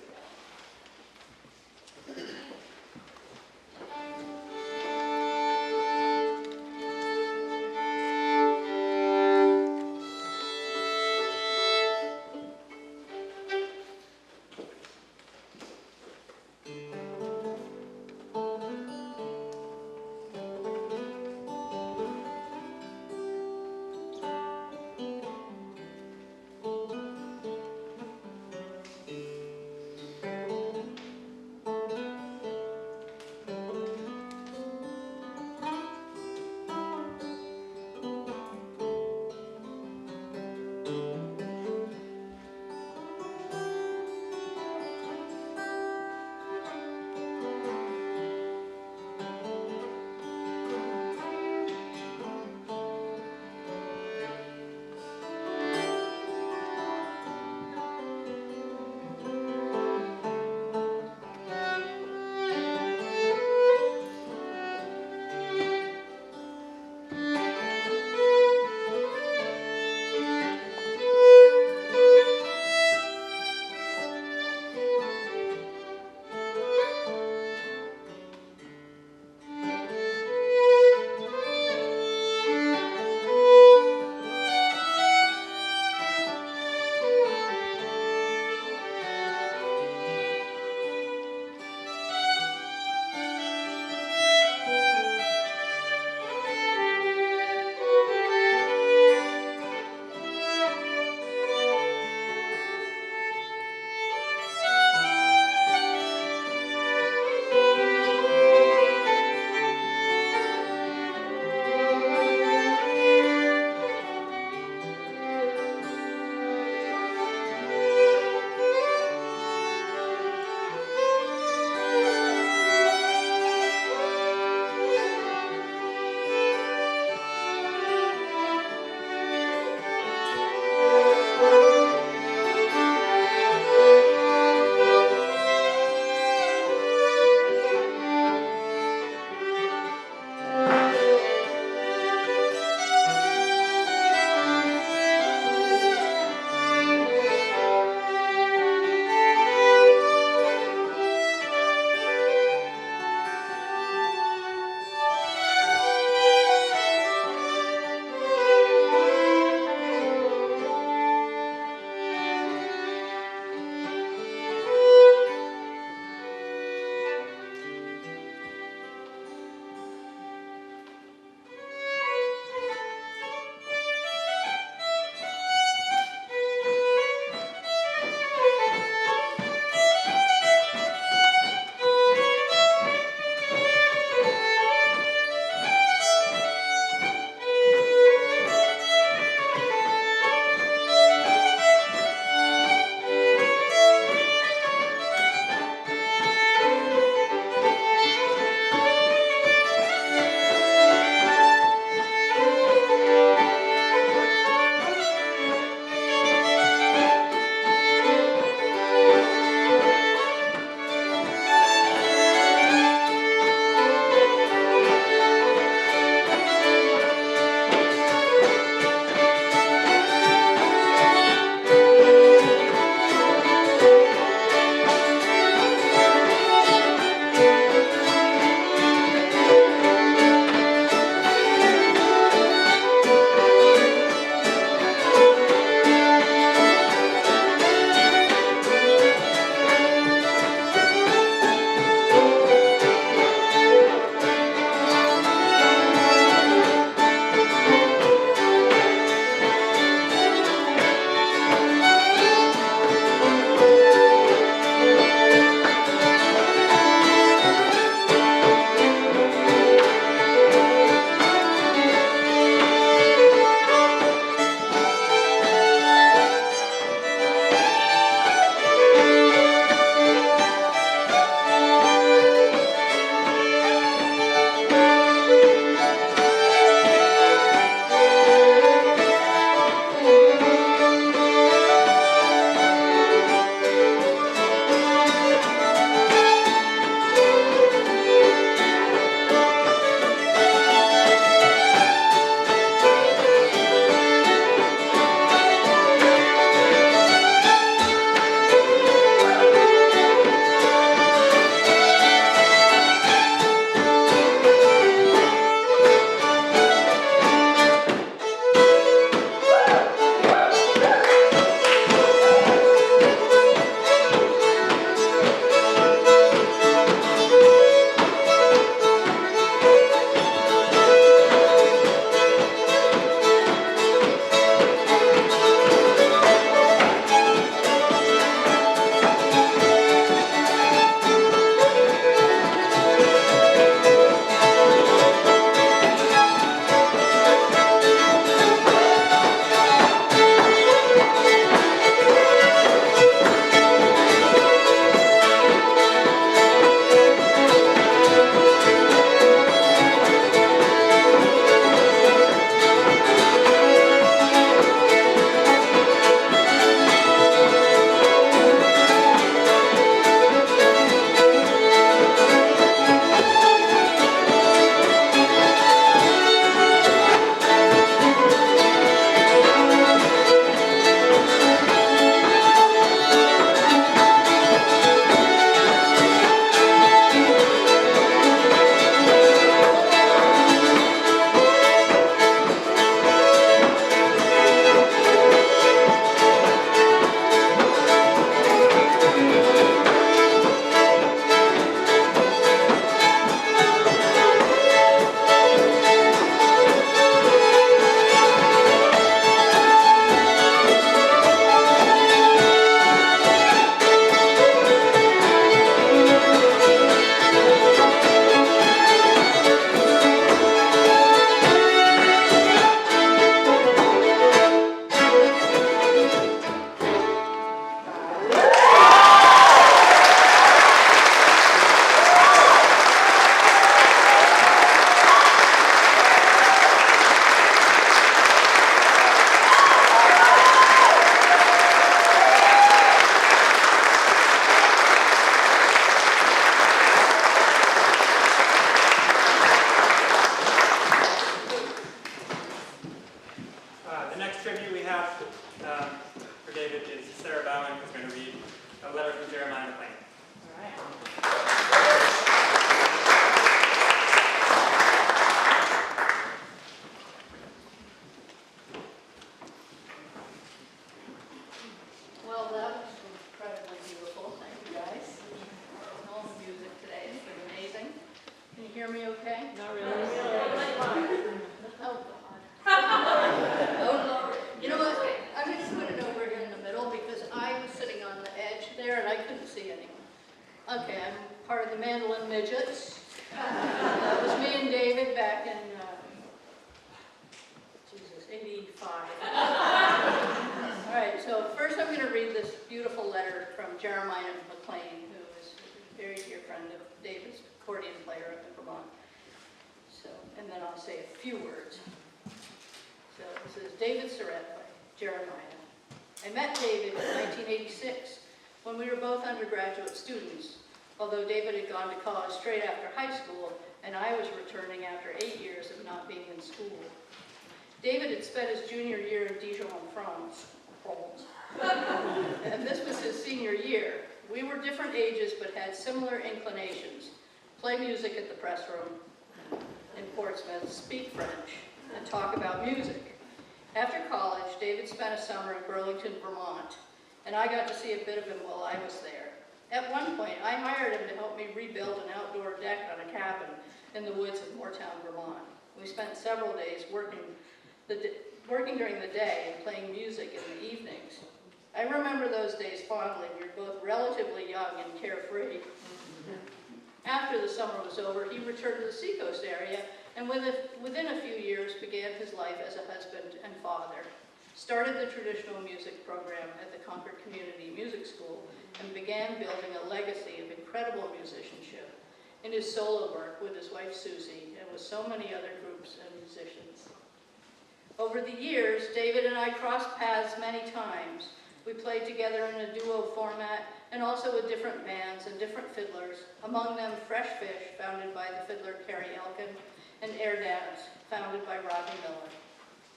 hear me okay? Not really. Oh, God. You know what? I'm going to put it over here in the middle because I was sitting on the edge there and I couldn't see anyone. Okay, I'm part of the Mandolin Midgets. That was me and David back in, 85. All right, so first I'm going to read this beautiful letter from Jeremiah McLean, who is a very dear friend of David's accordion player up in Vermont. So, and then I'll say a few words. So this is David Surette by Jeremiah. I met David in 1986 when we were both undergraduate students, although David had gone to college straight after high school and I was returning after 8 years of not being in school. David had spent his junior year in Dijon, France, and this was his senior year. We were different ages but had similar inclinations. Play music at the press room in Portsmouth, speak French, and talk about music. After college, David spent a summer in Burlington, Vermont, and I got to see a bit of him while I was there. At one point, I hired him to help me rebuild an outdoor deck on a cabin in the woods of Moortown, Vermont. We spent several days working during the day and playing music in the evenings. I remember those days fondly. We were both relatively young and carefree. After the summer was over, he returned to the Seacoast area and within a few years began his life as a husband and father. Started the traditional music program at the Concord Community Music School and began building a legacy of incredible musicianship in his solo work with his wife Susie and with so many other groups and musicians. Over the years, David and I crossed paths many times. We played together in a duo format and also with different bands and different fiddlers, among them Fresh Fish, founded by the fiddler Carrie Elkin, and Air Dance, founded by Rodney Miller.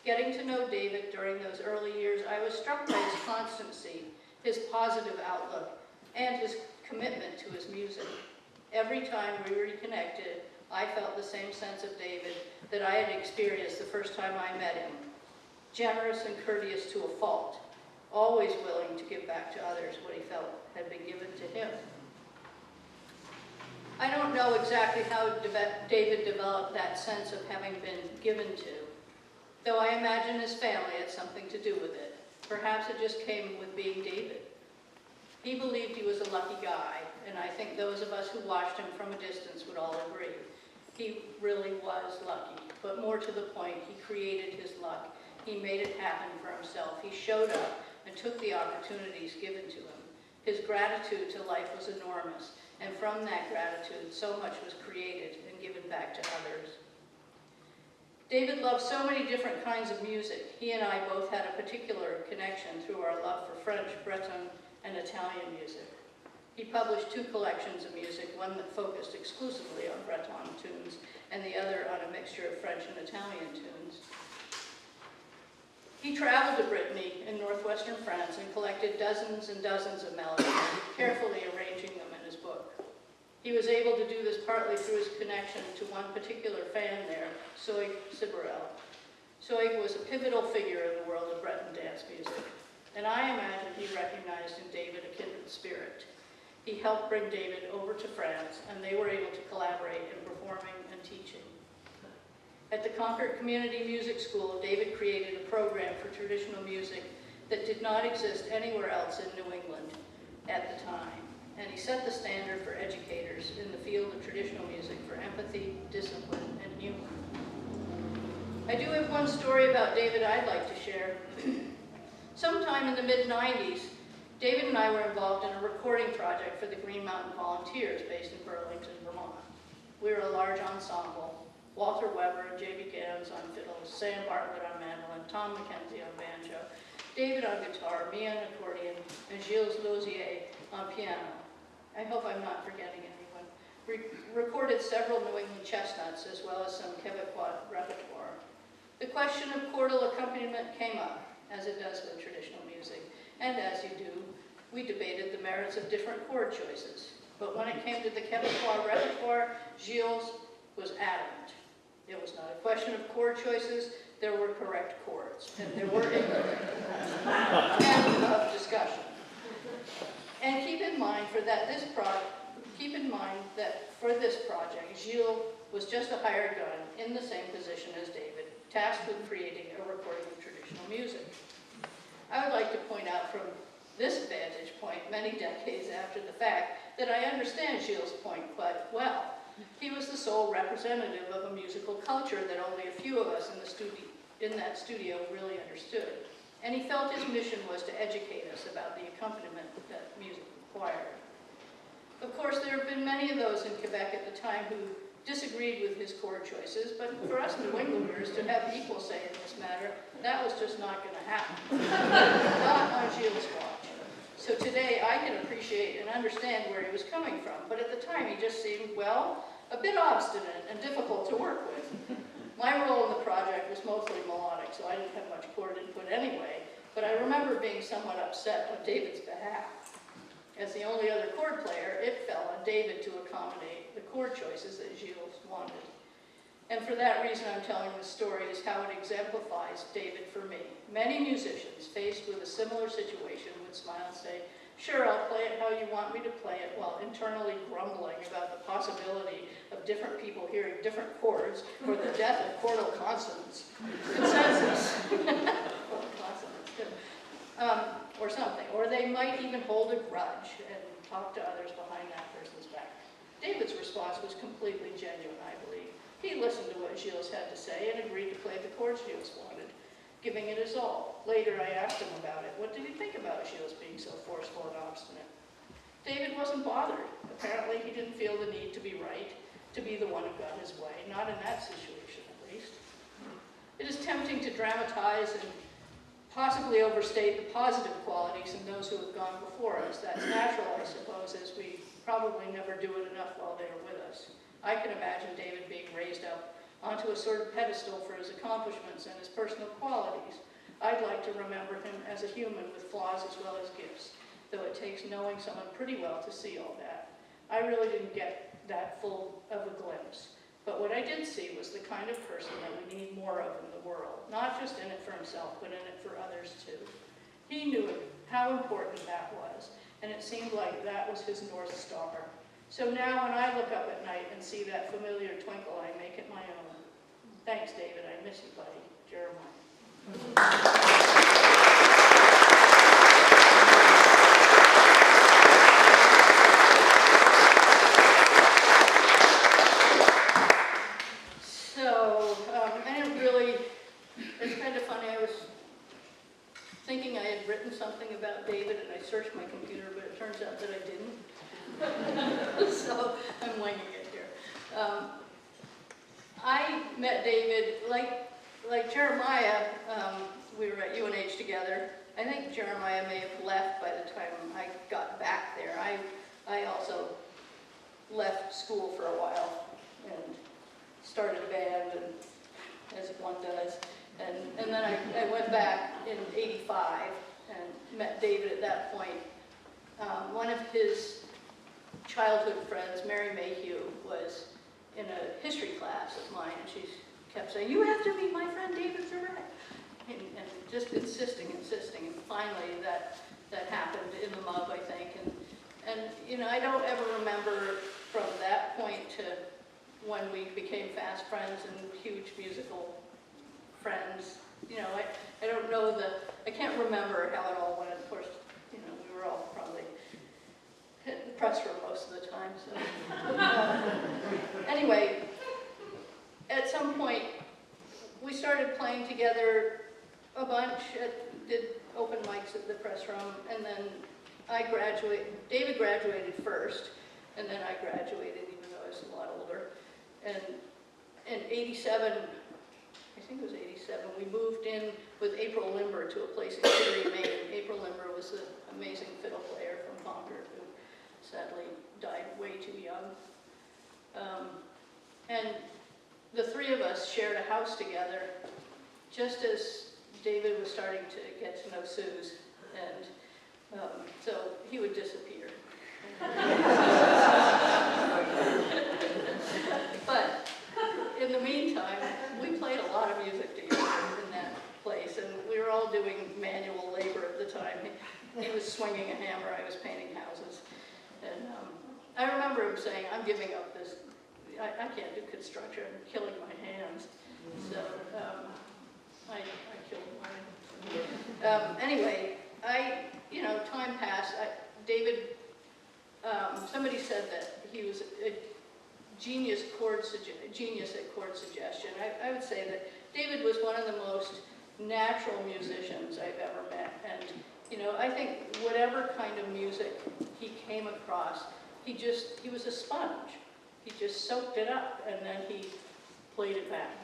Getting to know David during those early years, I was struck by his constancy, his positive outlook, and his commitment to his music. Every time we reconnected, I felt the same sense of David that I had experienced the first time I met him. Generous and courteous to a fault, always willing to give back to others what he felt had been given to him. I don't know exactly how David developed that sense of having been given to, though I imagine his family had something to do with it. Perhaps it just came with being David. He believed he was a lucky guy, and I think those of us who watched him from a distance would all agree. He really was lucky, but more to the point, he created his luck. He made it happen for himself. He showed up and took the opportunities given to him. His gratitude to life was enormous, and from that gratitude, so much was created and given back to others. David loved so many different kinds of music. He and I both had a particular connection through our love for French, Breton, and Italian music. He published 2 collections of music, one that focused exclusively on Breton tunes, and the other on a mixture of French and Italian tunes. He traveled to Brittany in northwestern France and collected dozens and dozens of melodies, carefully arranging them in his book. He was able to do this partly through his connection to one particular fan there, Soig Siberel. Soig was a pivotal figure in the world of Breton dance music, and I imagine he recognized in David a kindred spirit. He helped bring David over to France, and they were able to collaborate in performing and teaching. At the Concord Community Music School, David created a program for traditional music that did not exist anywhere else in New England at the time, and he set the standard for educators in the field of traditional music for empathy, discipline, and humor. I do have one story about David I'd like to share. Sometime in the mid-90s, David and I were involved in a recording project for the Green Mountain Volunteers based in Burlington, Vermont. We were a large ensemble. Walter Weber and J.B. Gans on fiddles, Sam Bartlett on mandolin, Tom McKenzie on banjo, David on guitar, me on accordion, and Gilles Lausier on piano. I hope I'm not forgetting anyone. Recorded several New England chestnuts as well as some Quebecois repertoire. The question of chordal accompaniment came up, as it does with traditional music, and as you do, we debated the merits of different chord choices. But when it came to the Quebecois repertoire, Gilles was adamant. It was not a question of chord choices, there were correct chords, and there were incorrect chords, and of discussion. And keep in mind, for this Keep in mind that for this project, Gilles was just a hired gun in the same position as David, tasked with creating a recording of traditional music. I would like to point out from this vantage point, many decades after the fact, that I understand Gilles' point quite well. He was the sole representative of a musical culture that only a few of us in that studio really understood. And he felt his mission was to educate us about the accompaniment that music required. Of course, there have been many of those in Quebec at the time who disagreed with his chord choices, but for us New Englanders to have equal say in this matter, that was just not going to happen. Not on Gilles' watch. So today I can appreciate and understand where he was coming from, but at the time he just seemed, well, a bit obstinate and difficult to work with. My role in the project was mostly melodic, so I didn't have much chord input anyway, but I remember being somewhat upset on David's behalf. As the only other chord player, it fell on David to accommodate the chord choices that Gilles wanted. And for that reason I'm telling this story is how it exemplifies David for me. Many musicians faced with a similar situation would smile and say, sure, I'll play it how you want me to play it, while internally grumbling about the possibility of different people hearing different chords or the death of chordal consonants. Consensus. Consonants, too. Or something. Or they might even hold a grudge and talk to others behind that person's back. David's response was completely genuine, I believe. He listened to what Gilles had to say and agreed to play the chords Gilles wanted, giving it his all. Later I asked him about it. What did he think about Gilles being so forceful and obstinate? David wasn't bothered. Apparently he didn't feel the need to be right, to be the one who got his way, not in that situation at least. It is tempting to dramatize and possibly overstate the positive qualities in those who have gone before us. That's natural, I suppose, as we probably never do it enough while they are with us. I can imagine David being raised up onto a sort of pedestal for his accomplishments and his personal qualities. I'd like to remember him as a human with flaws as well as gifts, though it takes knowing someone pretty well to see all that. I really didn't get that full of a glimpse. But what I did see was the kind of person that we need more of in the world, not just in it for himself, but in it for others too. He knew how important that was, and it seemed like that was his North Star. So now when I look up at night and see that familiar twinkle, I make it my own. Thanks, David. I miss you, buddy. Jeremiah. Thinking I had written something about David, and I searched my computer, but it turns out that I didn't. So I'm winging it here. I met David, like Jeremiah, we were at UNH together. I think Jeremiah may have left by the time I got back there. I also left school for a while and started a band, and as one does. And then I went back in '85 and met David at that point. One of his childhood friends, Mary Mayhew, was in a history class of mine, and she kept saying, you have to meet my friend David Surette. And just insisting. And finally that happened in the mug, I think. And you know, I don't ever remember from that point to when we became fast friends and huge musical friends. You know, I don't know I can't remember how it all went. Of course, you know, we were all probably in the press room most of the time. So anyway, at some point, we started playing together a bunch, did open mics at the press room, and then David graduated first, and then I graduated, even though I was a lot older. And in '87, I think it was '87, we moved in with April Limber to a place in Kittery, Maine. April Limber was an amazing fiddle player from Concord who sadly died way too young. And the three of us shared a house together just as David was starting to get to know Suze. And so he would disappear. But in the meantime, we played a lot of music together in that place, and we were all doing manual labor at the time. He was swinging a hammer, I was painting houses. And I remember him saying, "I'm giving up this. I can't do construction. I'm killing my hands." So I killed mine. Anyway, time passed. David, somebody said that he was a genius at chord suggestion. I would say that David was one of the most natural musicians I've ever met. And, I think whatever kind of music he came across, he was a sponge. He just soaked it up and then he played it back.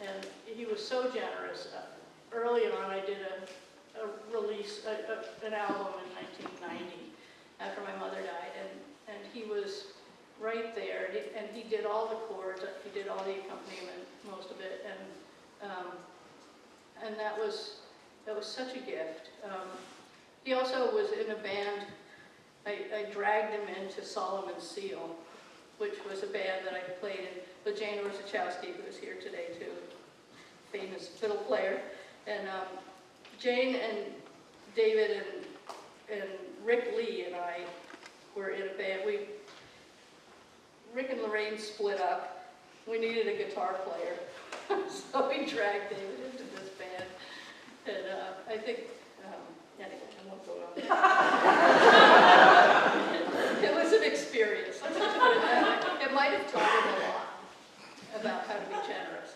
And he was so generous. Early on, I did an album in 1990 after my mother died, and he was right there, and he did all the chords, he did all the accompaniment, most of it, and that was such a gift. He also was in a band. I dragged him into Solomon's Seal, which was a band that I played in with Jane Orzechowski, who is here today too, famous fiddle player. And Jane and David and Rick Lee and I were in a band. Rick and Lorraine split up. We needed a guitar player, so we dragged David into this band. And I think, anyway, I won't go on. It was an experience. Let's just put it that way. It might have taught him a lot about how to be generous.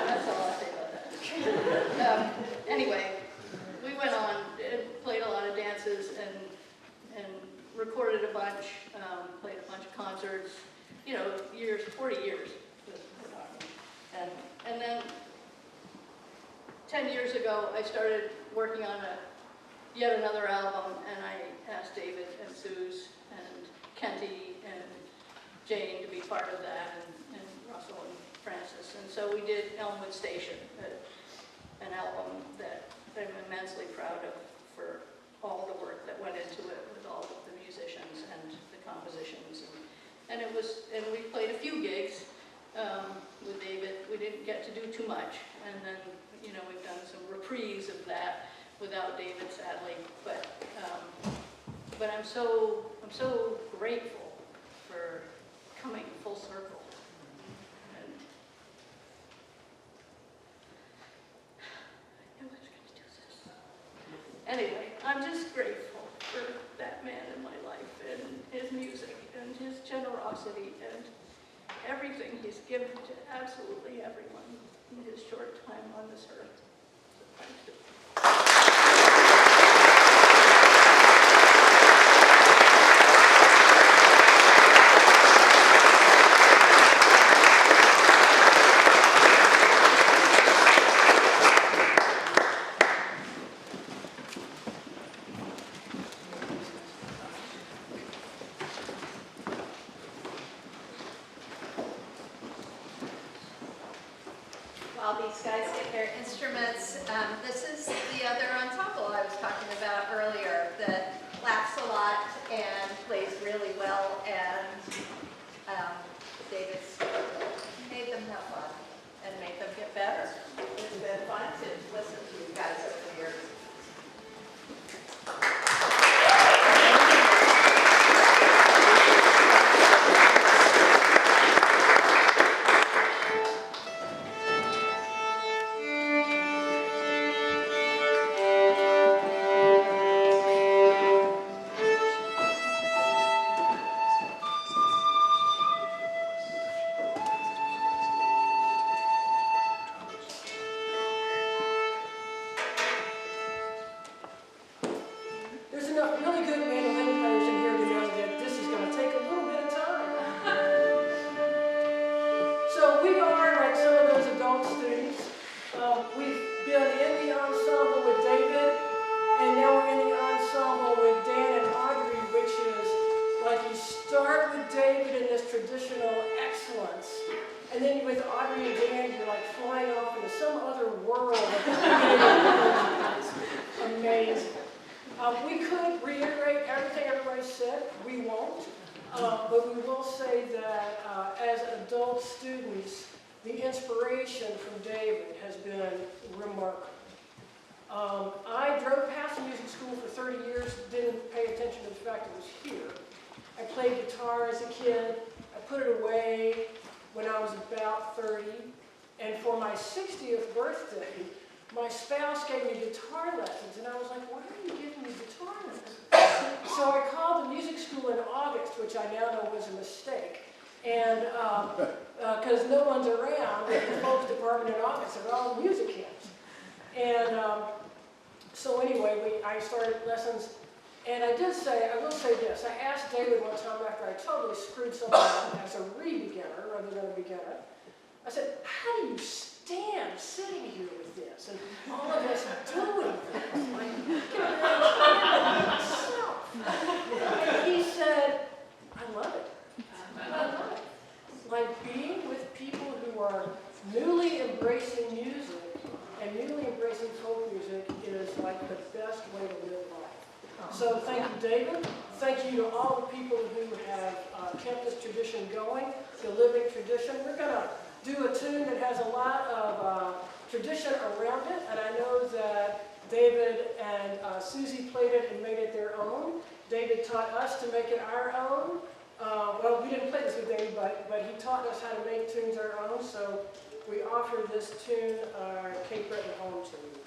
That's all I'll say about that. Anyway, we went on and played a lot of dances and recorded a bunch, played a bunch of concerts, 40 years. And then 10 years ago, I started working on yet another album, and I asked David and Suze and Kenty and Jane to be part of that, and Russell and Francis. And so we did Elmwood Station, an album that I'm immensely proud of for all the work that went into it with all of the musicians and the compositions. And we played a few gigs with David. We didn't get to do too much. And then, we've done some reprise of that without David, sadly. But I'm so grateful for coming full circle. And I knew I was going to do this. Anyway, I'm just grateful for that man in my life and his music and his generosity and everything he's given to absolutely everyone in his short time on this earth. So thank you. While these guys get their instruments, this is the other ensemble I was talking about earlier that laughs a lot and plays really well, and David's made them have fun and made them get better. It's been fun to listen to you guys over the years. There's enough really good mandolin players in here to know that this is going to take a little bit of time. So we are like some of those adult students. We've been in the ensemble with David, and now we're in the ensemble with Dan and Audrey, which is like you start with David in this traditional excellence, and then with Audrey and Dan, you're like flying off into some other world. It's amazing. We could reiterate everything everybody said. We won't. But we will say that as adult students, the inspiration from David has been remarkable. I drove past the music school for 30 years, didn't pay attention to the fact it was here. I played guitar as a kid. I put it away when I was about 30. And for my 60th birthday, my spouse gave me guitar lessons. And I was like, why are you giving me guitar lessons? So I called the music school in August, which I now know was a mistake. And because no one's around, the folks department in August are all music kids. And so anyway, I started lessons, and I will say this, I asked David one time after I totally screwed something up as a re-beginner rather than a beginner, I said, how do you stand sitting here with this, and all of us doing this, like, get around myself. And he said, I love it. I love it. Like being with people who are newly embracing music and newly embracing folk music is like the best way to live life. So thank you, David. Thank you to all the people who have kept this tradition going, the living tradition. We're going to do a tune that has a lot of tradition around it, and I know that David and Susie played it and made it their own. David taught us to make it our own. Well, we didn't play this with David, but he taught us how to make tunes our own, so we offer this tune, Cape Breton Home, to you.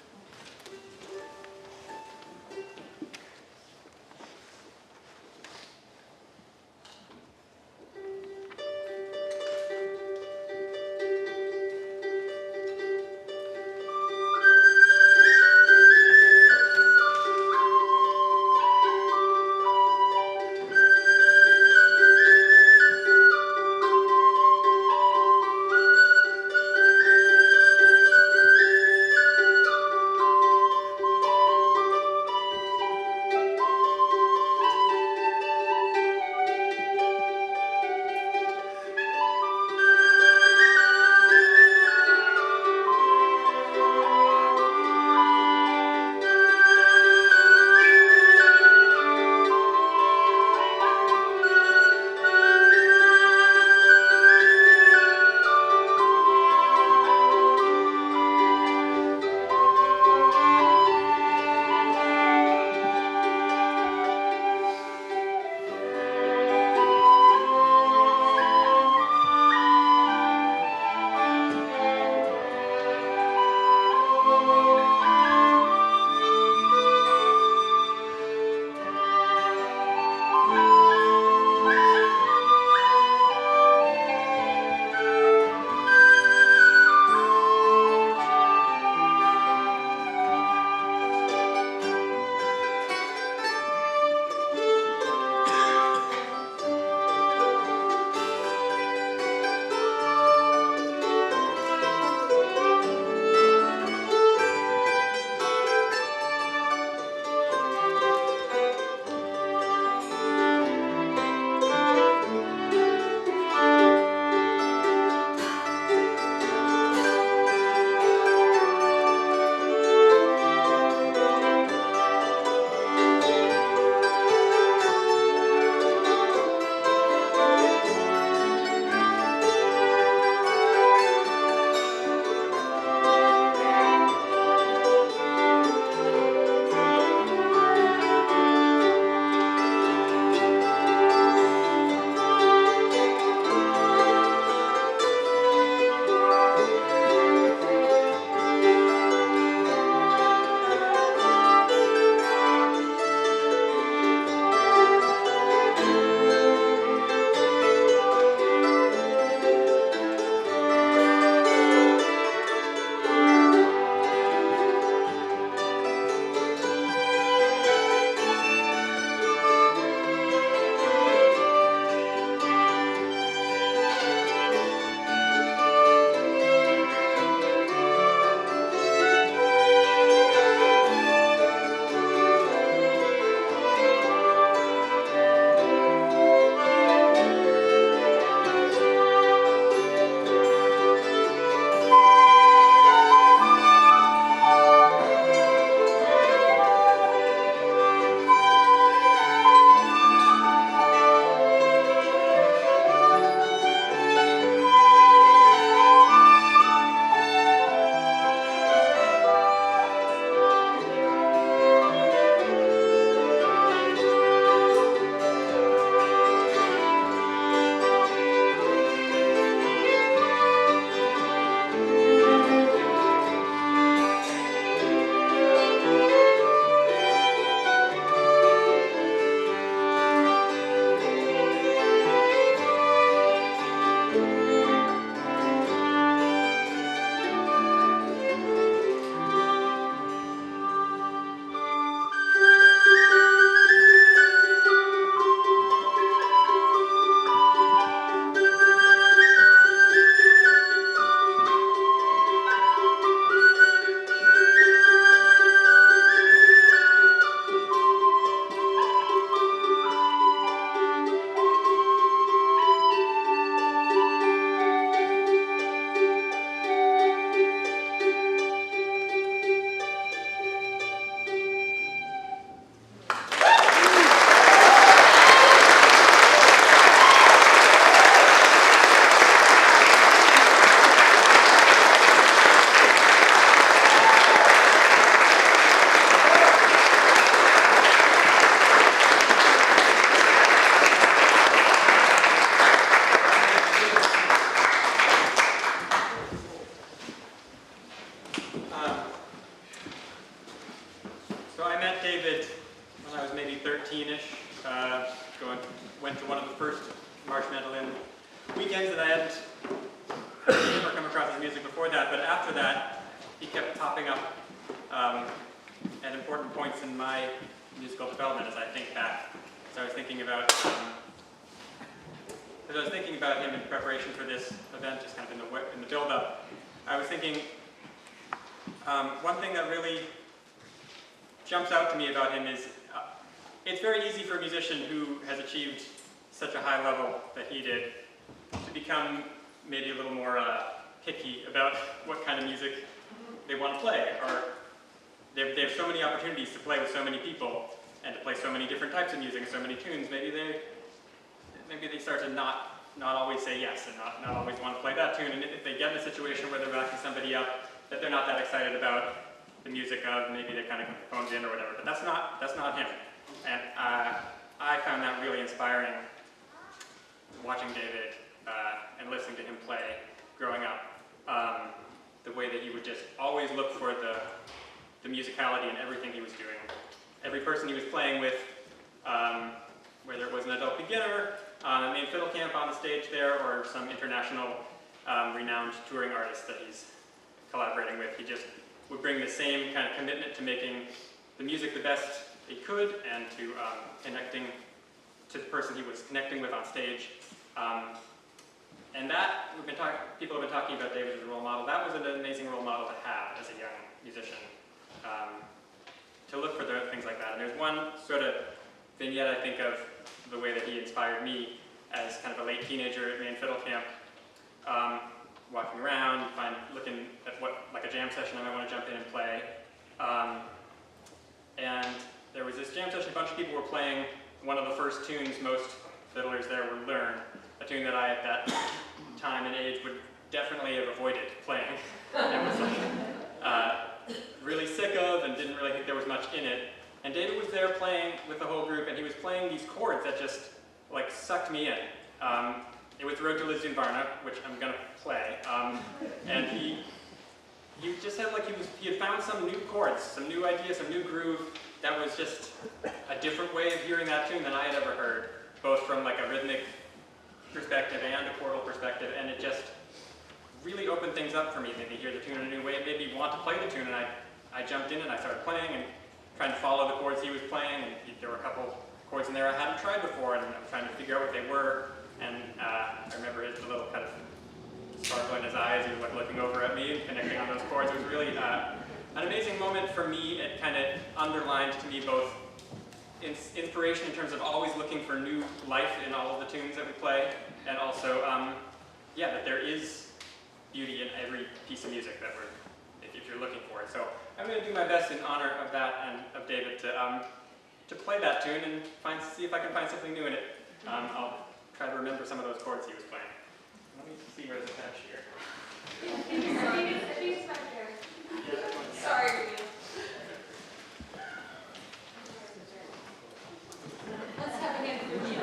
is that I hadn't ever come across his music before that, but after that, he kept popping up at important points in my musical development as I think back. So I was thinking about him in preparation for this event, just kind of in the build-up. I was thinking one thing that really jumps out to me about him is it's very easy for a musician who has achieved such a high level that he did to become maybe a little more picky about what kind of music they want to play, or they have so many opportunities to play with so many people and to play so many different types of music and so many tunes. Maybe they start to not always say yes and not always want to play that tune. And if they get in a situation where they're backing somebody up that they're not that excited about the music of, maybe they kind of put the phones in or whatever. But that's not him. And I found that really inspiring, watching David and listening to him play growing up. The way that he would just always look for the musicality in everything he was doing. Every person he was playing with, whether it was an adult beginner, a main fiddle camp on the stage there, or some international renowned touring artist that he's collaborating with, he just would bring the same kind of commitment to making the music the best he could and to connecting to the person he was connecting with on stage. And that, people have been talking about David as a role model. That was an amazing role model to have as a young musician, to look for things like that. And there's one sort of vignette I think of the way that he inspired me as kind of a late teenager at main fiddle camp, walking around, looking at like a jam session I might want to jump in and play. And there was this jam session, a bunch of people were playing one of the first tunes most fiddlers there would learn, a tune that I at that time and age would definitely have avoided playing. It was really sick of and didn't really think there was much in it. And David was there playing with the whole group, and he was playing these chords that just like sucked me in. It was Road to Lisdoonvarna, which I'm gonna play, and he just had he had found some new chords, some new ideas, some new groove that was just a different way of hearing that tune than I had ever heard, both from like a rhythmic perspective and a chordal perspective, and it just really opened things up for me. It made me hear the tune in a new way. It made me want to play the tune, and I jumped in and I started playing and trying to follow the chords he was playing, and there were a couple chords in there I hadn't tried before, and I was trying to figure out what they were, and I remember the little kind of sparkle in his eyes. He was like looking over at me and connecting on those chords. It was really an amazing moment for me. It kind of underlined to me both inspiration in terms of always looking for new life in all of the tunes that we play, and also, that there is beauty in every piece of music that if you're looking for it. So I'm going to do my best in honor of that and of David to play that tune and see if I can find something new in it. I'll try to remember some of those chords he was playing. Let me see where it's attached here. Sorry. Let's have a hand for you.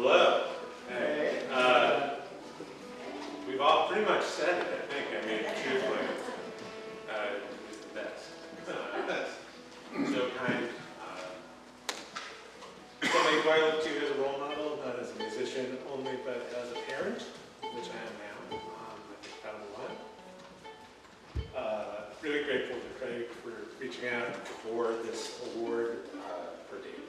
Hello. Hey. We've all pretty much said it, I think. I mean, truthfully, that's so kind. Somebody who I look to as a role model, not as a musician only, but as a parent, which I am now. I think proud of one. Really grateful to Craig for reaching out for this award for David.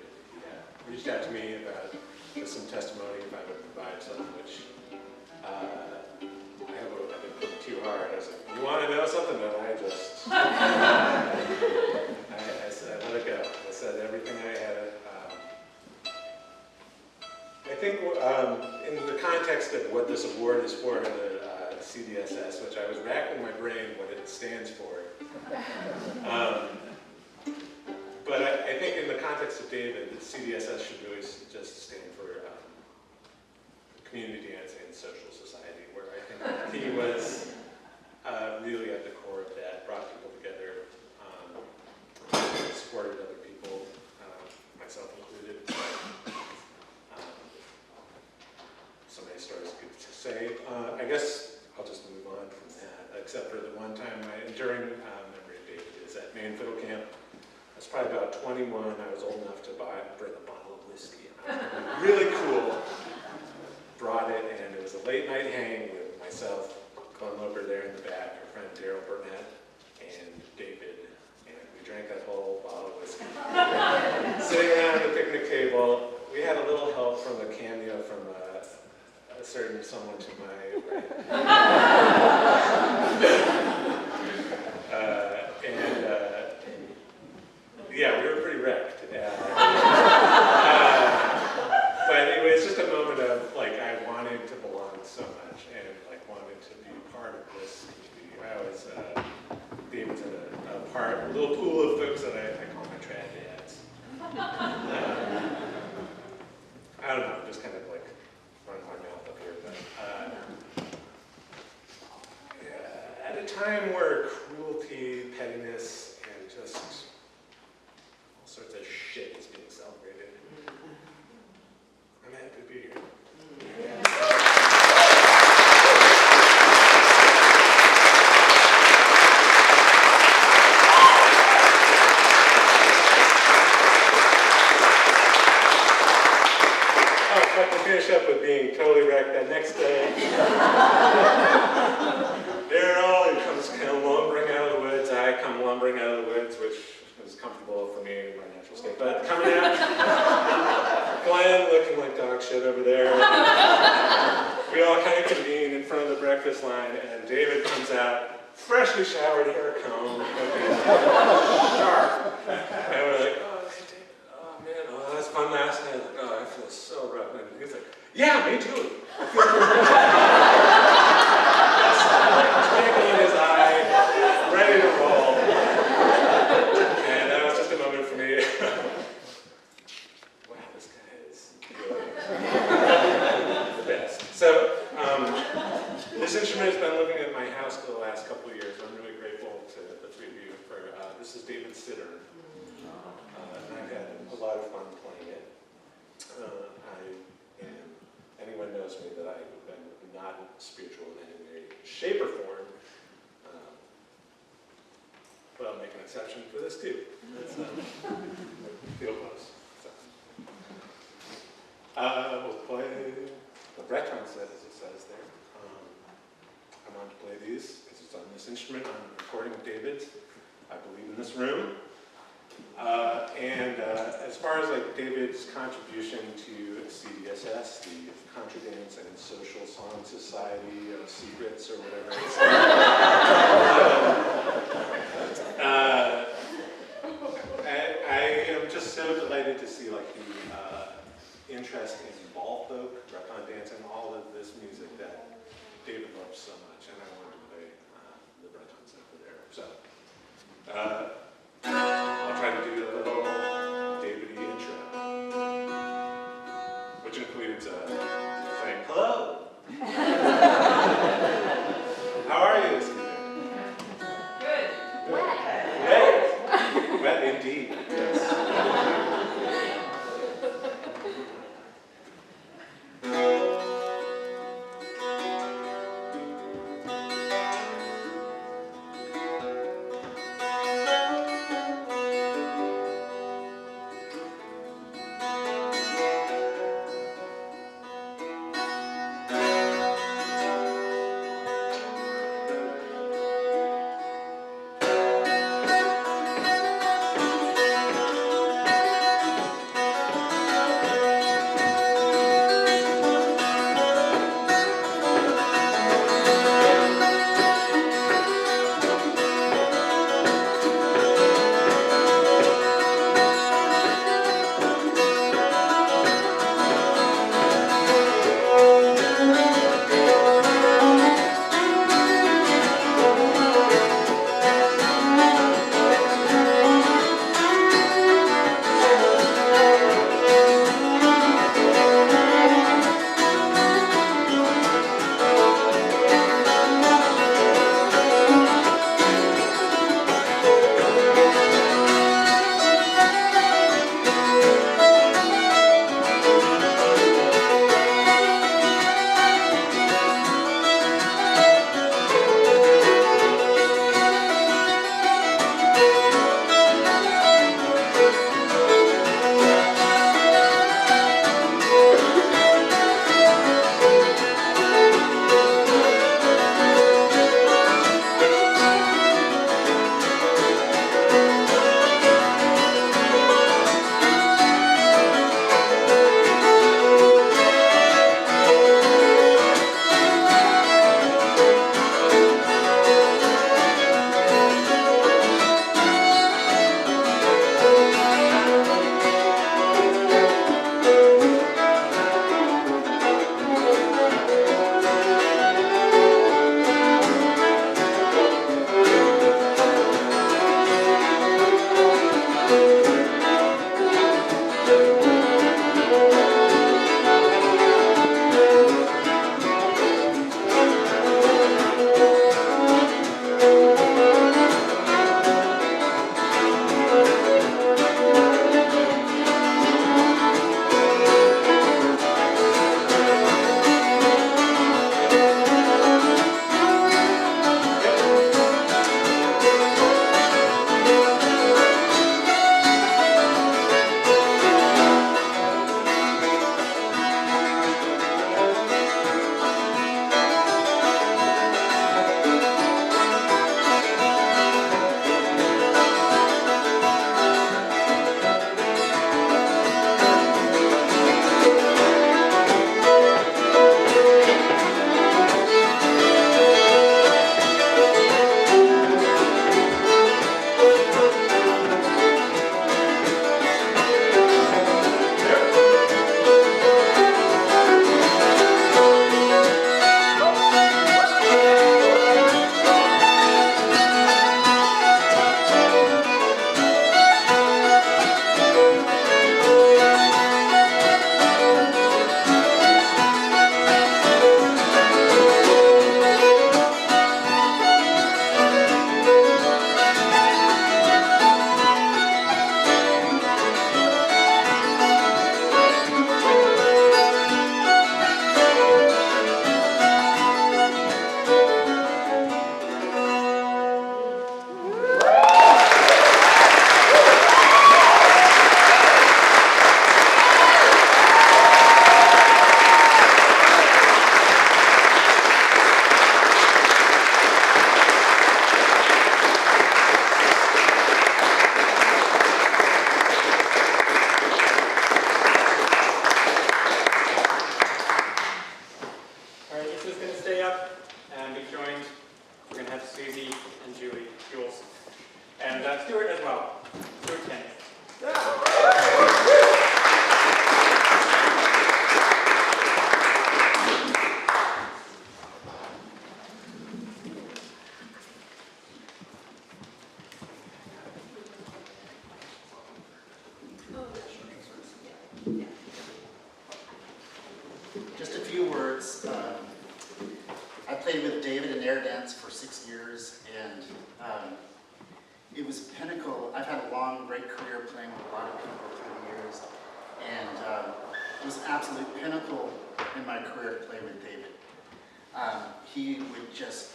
He reached out to me about just some testimony if I would provide some, which I've been putting too hard. I was like, you want to know something? And I just, I said, let it go. I said everything I had. I think in the context of what this award is for, the CDSS, which I was racking my brain what it stands for. But I think in the context of David, the CDSS should really just stand for community and social society, where I think he was really at the core of that, brought people together, supported other people, myself included. So many stories good to say. I guess I'll just move on from that, except for the one time my enduring memory of David is at Maine Fiddle Camp. I was probably about 21. I was old enough to bring a bottle of whiskey. And I was really cool. Brought it, and it was a late night hang with myself, Glenn Loper there in the back, our friend Daryl Burnett, and David. And we drank that whole bottle of whiskey. Sitting around the picnic table, we had a little help from a cameo from a certain someone to my right. Yeah, we were pretty wrecked. But anyway, it's just a moment of like I wanted to belong so much and like wanted to be part of this community. I always David's a little pool of folks that I call my trad dads. I don't know, just kind of like running my mouth up here, but at a time where cruelty, pettiness, and just all sorts of shit is being celebrated, I'm happy to be here. Finish up with being totally wrecked that next day. Daryl, he comes lumbering out of the woods. I come lumbering out of the woods, which was comfortable for me in my natural state. But coming out, Glenn looking like dog shit over there. We all kind of convene in front of the breakfast line, and David comes out, freshly showered, hair comb, sharp. And we're like, that's fun last night. Like, oh, I feel so rough. And he's like, yeah, me too. Twinkle in his eye, ready to roll. And that was just a moment for me. Wow, this guy is really the best. So, this instrument has been living at my house for the last couple of years. I'm really grateful to the three of you for, this is David's sitter. And I've had a lot of fun playing it. Anyone knows me that I've been not spiritual in any way, shape, or form. But I'll make an exception for this too. Let's feel close. So. We'll play the Breton set, as it says there. I wanted to play these because it's on this instrument. I'm recording with David. I believe in this room. As far as like David's contribution to CDSS, the Contradance and Social Song Society of Secrets or whatever it's I am just so delighted to see like the interest in ball folk, Breton dance, and all of this music that David loves so much, and I wanted to play the Breton set for there. So. I'll try to do a little David-y intro, which includes saying, hello. How are you this evening? Good. Wet. Wet indeed. Yes. Just a few words. I played with David in air dance for 6 years, and it was a pinnacle. I've had a long, great career playing with a lot of people through the years, and it was an absolute pinnacle in my career to play with David. He would just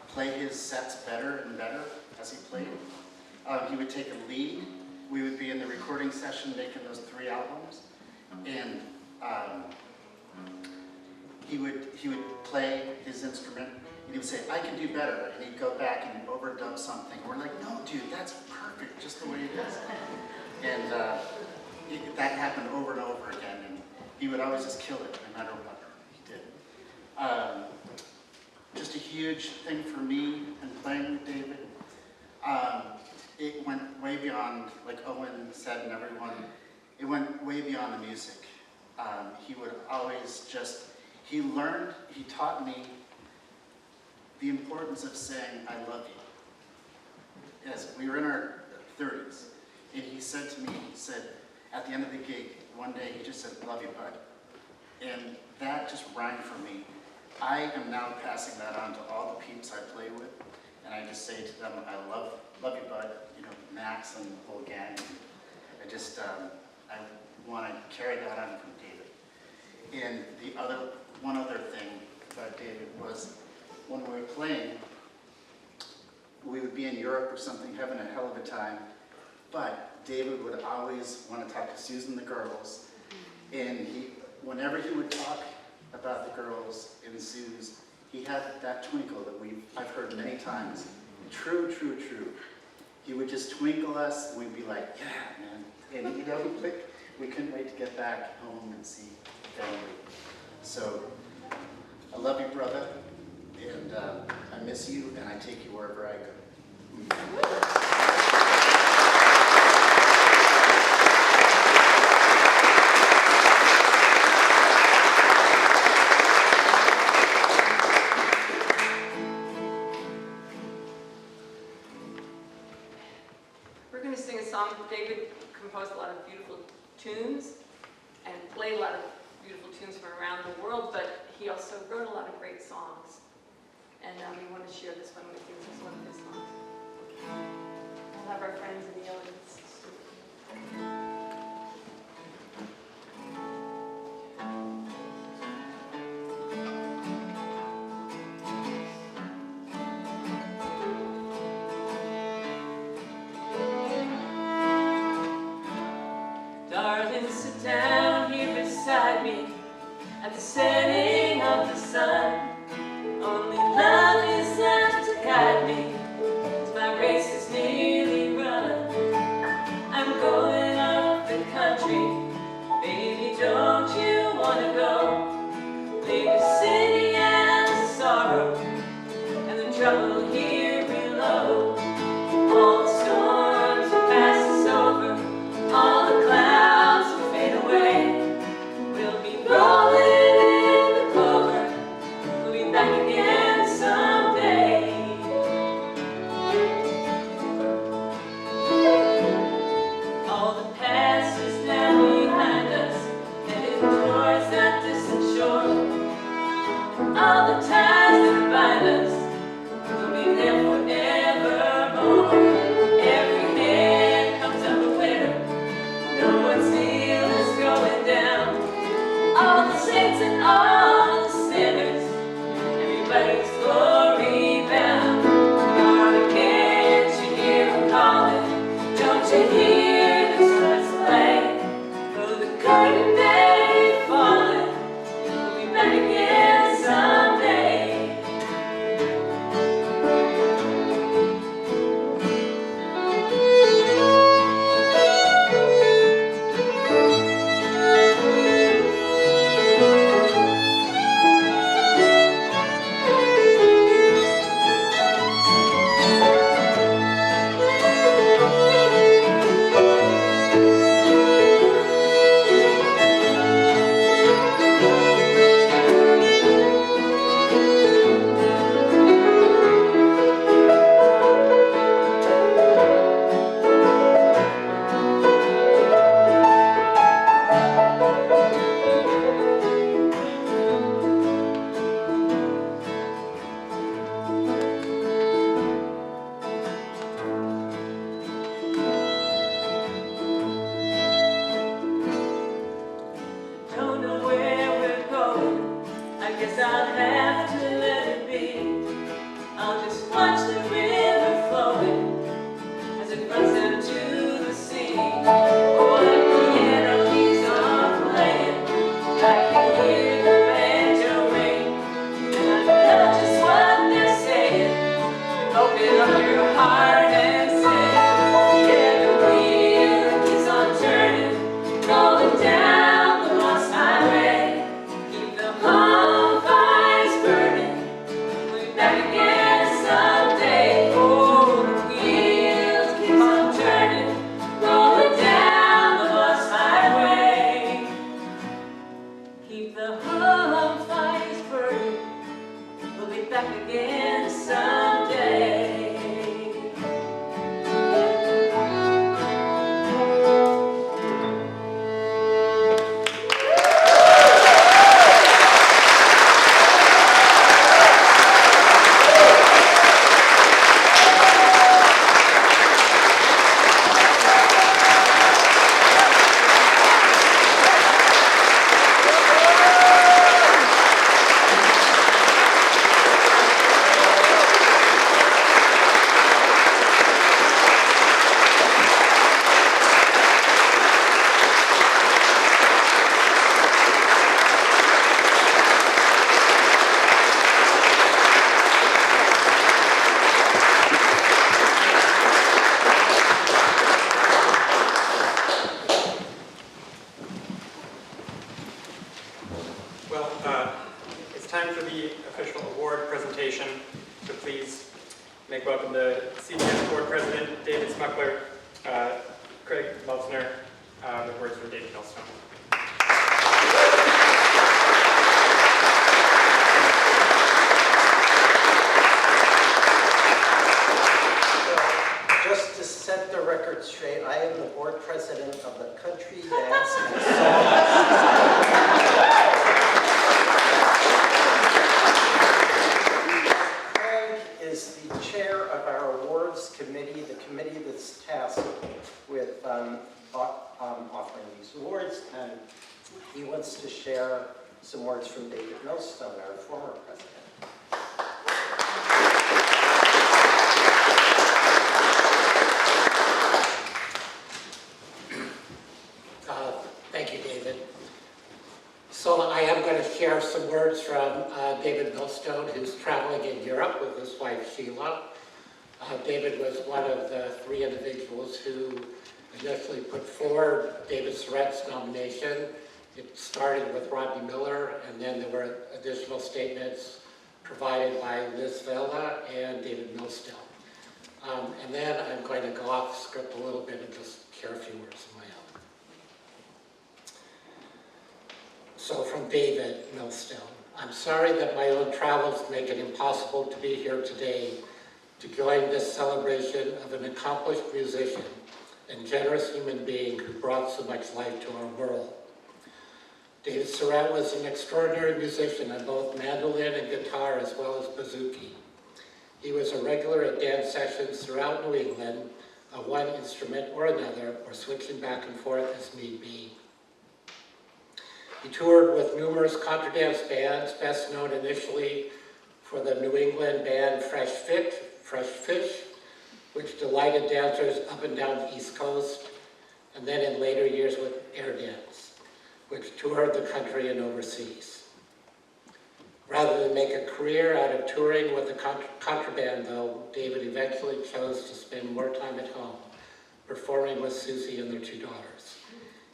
play his sets better and better as he played. He would take a lead. We would be in the recording session making those 3 albums, and he would play his instrument, and he would say, "I can do better," and he'd go back and overdub something. We're like, "No, dude, that's perfect, just the way it is." And that happened over and over again, and he would always just kill it, no matter what he did. Just a huge thing for me in playing with David. It went way beyond, like Owen said and everyone, it went way beyond the music. He would always just, he taught me the importance of saying, "I love you." As we were in our 30s, and he said to me, he said, at the end of the gig, one day he just said, "Love you, bud." And that just rang for me. I am now passing that on to all the peeps I play with, and I just say to them, "I love you, bud." You know, Max and the whole gang. I just, I want to carry that on from David. And one other thing about David was, when we were playing, we would be in Europe or something, having a hell of a time, but David would always want to talk to Susan, the girls, and whenever he would talk about the girls and Suze, he had that twinkle that I've heard many times. True, true, true. He would just twinkle us, and we'd be like, "Yeah, man." And we couldn't wait to get back home and see family. So, I love you, brother, and I miss you, and I take you wherever I go. David composed a lot of beautiful tunes and played a lot of beautiful tunes from around the world, but he also wrote a lot of great songs. And we want to share this one with you. This is one of his songs. We'll have our friends in the audience. Darling, sit down here beside me at the setting of the sun. Only love is left to guide me as my race is nearly run. I'm going up the country, baby, don't you wanna go? Leave the city and the sorrow and the trouble here below. All the storms will pass us over, all the clouds will fade away. We'll be rolling in the clover, keep the home fires burning. We'll be back again someday. It's time for the official award presentation, so please make welcome the CBS Board President, David Smuckler, Craig Meltzner, with words from David Millstone. Just to set the record straight, I am the board president of the Country Dance and Song. Craig is the chair of our awards committee, the committee that's tasked with offering these awards, and he wants to share some words from David Millstone, our former president. Thank you, David. So I am going to share some words from David Millstone, who's traveling in Europe with his wife, Sheila. David was one of the 3 individuals who initially put forward David Surette's nomination. It started with Rodney Miller, and then there were additional statements provided by Liz Vela and David Millstone. And then I'm going to go off script a little bit and just share a few words of my own. So from David Millstone, I'm sorry that my own travels make it impossible to be here today to join this celebration of an accomplished musician and generous human being who brought so much life to our world. David Surette was an extraordinary musician on both mandolin and guitar as well as bouzouki. He was a regular at dance sessions throughout New England on one instrument or another, or switching back and forth as need be. He toured with numerous contradance bands, best known initially for the New England band Fresh Fish, which delighted dancers up and down the East Coast, and then in later years with Air Dance, which toured the country and overseas. Rather than make a career out of touring with the contraband, though, David eventually chose to spend more time at home, performing with Susie and their 2 daughters,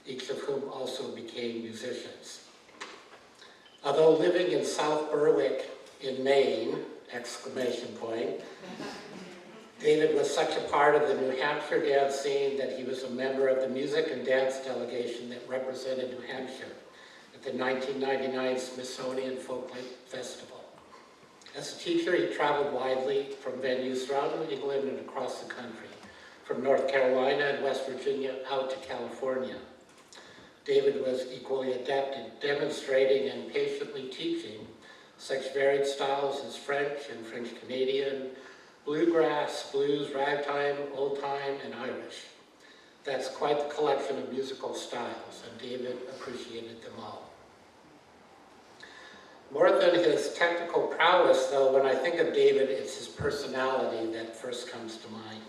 each of whom also became musicians. Although living in South Berwick in Maine, David was such a part of the New Hampshire dance scene that he was a member of the music and dance delegation that represented New Hampshire at the 1999 Smithsonian Folklife Festival. As a teacher, he traveled widely from venues throughout New England and across the country, from North Carolina and West Virginia out to California. David was equally adept at demonstrating and patiently teaching such varied styles as French and French Canadian, bluegrass, blues, ragtime, old time, and Irish. That's quite the collection of musical styles, and David appreciated them all. More than his technical prowess, though, when I think of David, it's his personality that first comes to mind.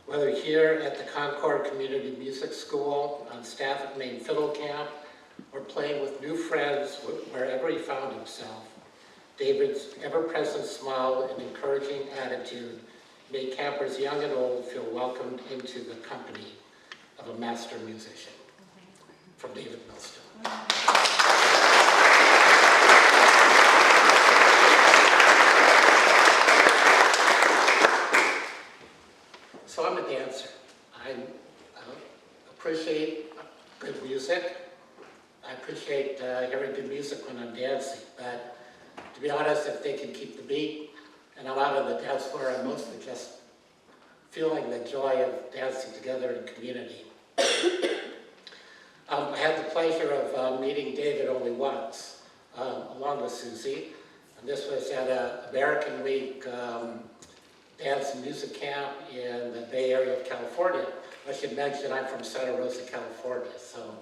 Whether here at the Concord Community Music School, on staff at Maine Fiddle Camp, or playing with new friends wherever he found himself, David's ever-present smile and encouraging attitude made campers young and old feel welcomed into the company of a master musician. From David Millstone. So I'm a dancer. I appreciate good music. I appreciate hearing hearing good music when I'm dancing, but to be honest, if they can keep the beat and I'm out on the dance floor, I'm mostly just feeling the joy of dancing together in community. I had the pleasure of meeting David only once, along with Susie, and this was at an American Week dance and music camp in the Bay Area of California. I should mention I'm from Santa Rosa, California, so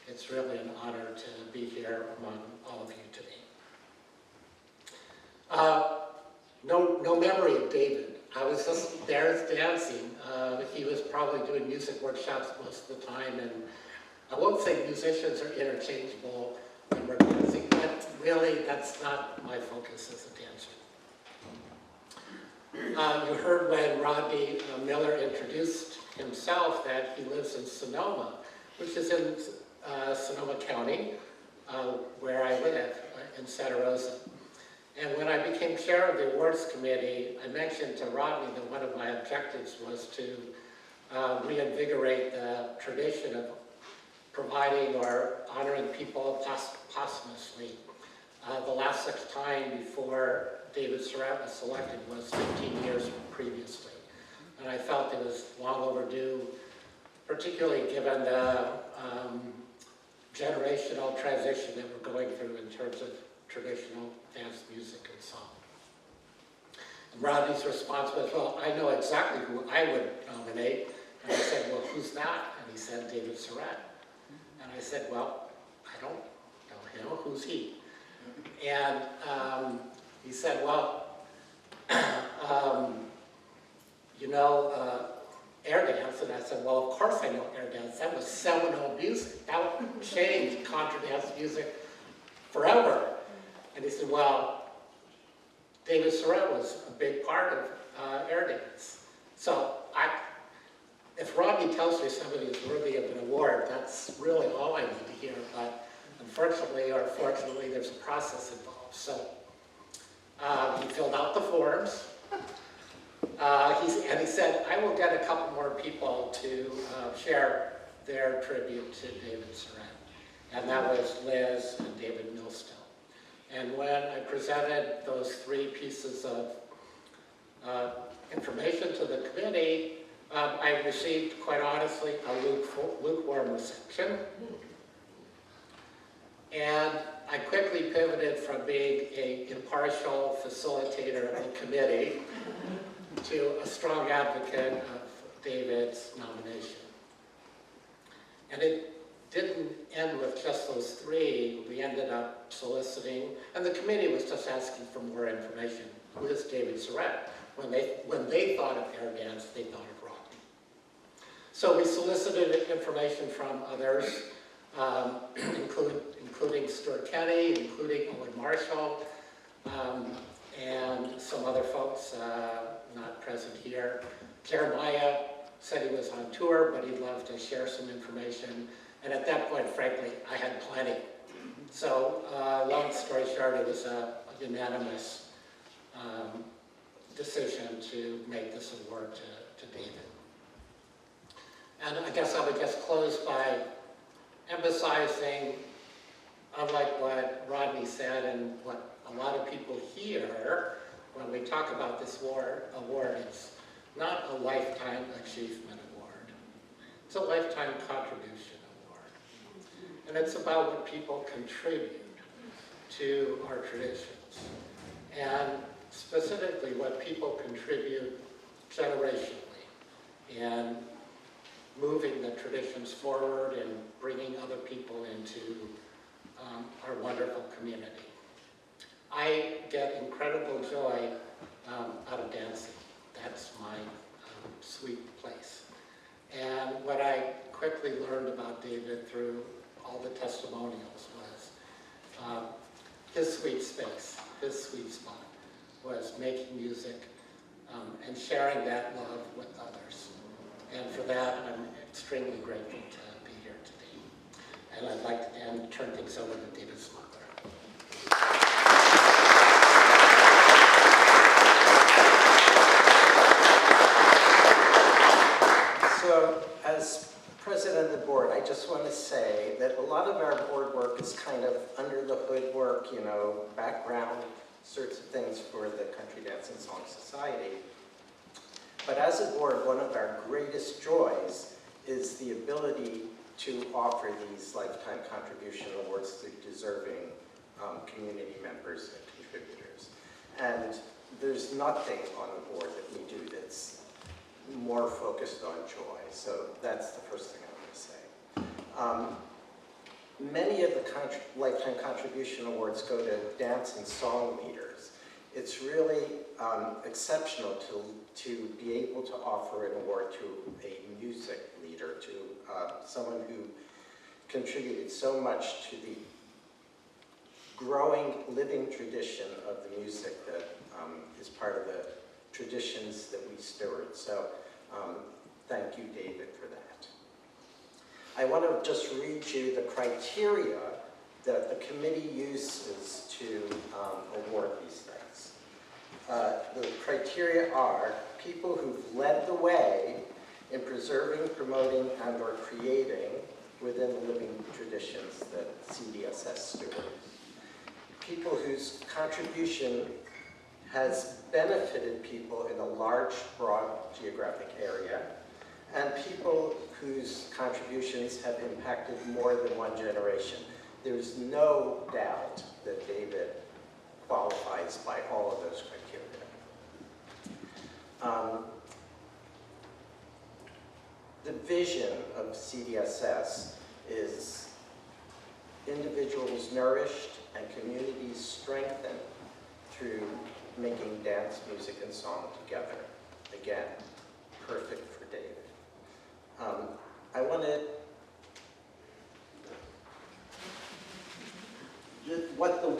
it's really an honor to be here among all of you today. No memory of David. I was just there dancing. He was probably doing music workshops most of the time, and I won't say musicians are interchangeable when we're dancing, but really that's not my focus as a dancer. You heard when Rodney Miller introduced himself that he lives in Sonoma, which is in Sonoma County, where I live, in Santa Rosa. And when I became chair of the awards committee, I mentioned to Rodney that one of my objectives was to reinvigorate the tradition of providing or honoring people posthumously. The last such time before David Surette was selected was 15 years previously. And I felt it was long overdue, particularly given the generational transition that we're going through in terms of traditional dance music and song. And Rodney's response was, well, I know exactly who I would nominate. And I said, well, who's that? And he said, David Surette. And I said, well, I don't know him. Who's he? And he said, well, you know, air dance. And I said, well, of course I know air dance. That was seminal music. That changed contra dance music forever. And he said, well, David Surette was a big part of air dance. So if Rodney tells me somebody is worthy of an award, that's really all I need to hear. But unfortunately or fortunately, there's a process involved. So he filled out the forms. And he said, I will get a couple more people to share their tribute to David Surette. And that was Liz and David Millstone. And when I presented those 3 pieces of information to the committee, I received, quite honestly, a lukewarm reception. And I quickly pivoted from being an impartial facilitator of the committee to a strong advocate of David's nomination. And it didn't end with just those 3. We ended up soliciting, and the committee was just asking for more information. Who is David Surette? When they thought of air dance, they thought of Rodney. So we solicited information from others, including Stuart Kenny, including Owen Marshall, and some other folks not present here. Jeremiah said he was on tour, but he'd love to share some information. And at that point, frankly, I had plenty. So long story short, it was a unanimous decision to make this award to David. And I guess I would just close by emphasizing, unlike what Rodney said and what a lot of people hear when we talk about this award, it's not a lifetime achievement award. It's a lifetime contribution award. And it's about what people contribute to our traditions. And specifically what people contribute generationally in moving the traditions forward and bringing other people into our wonderful community. I get incredible joy out of dancing. That's my sweet place. And what I quickly learned about David through all the testimonials was his sweet space, his sweet spot was making music and sharing that love with others. And for that, I'm extremely grateful to be here today. And I'd like to then turn things over to David Smuggler. So, as president of the board, I just want to say that a lot of our board work is kind of under the hood work, you know, background sorts of things for the Country Dance and Song Society. But as a board, one of our greatest joys is the ability to offer these lifetime contribution awards to deserving community members and contributors. And there's nothing on the board that we do that's more focused on joy. So that's the first thing I want to say. Many of the lifetime contribution awards go to dance and song leaders. It's really exceptional to be able to offer an award to a music leader, to someone who contributed so much to the growing, living tradition of the music that is part of the traditions that we steward. So thank you, David, for that. I want to just read you the criteria that the committee uses to award these things. The criteria are people who've led the way in preserving, promoting, and or creating within the living traditions that CDSS stewards. People whose contribution has benefited people in a large, broad geographic area, and people whose contributions have impacted more than one generation. There's no doubt that David qualifies by all of those criteria. The vision of CDSS is individuals nourished and communities strengthened through making dance, music, and song together. Again, perfect for David. I want to, what the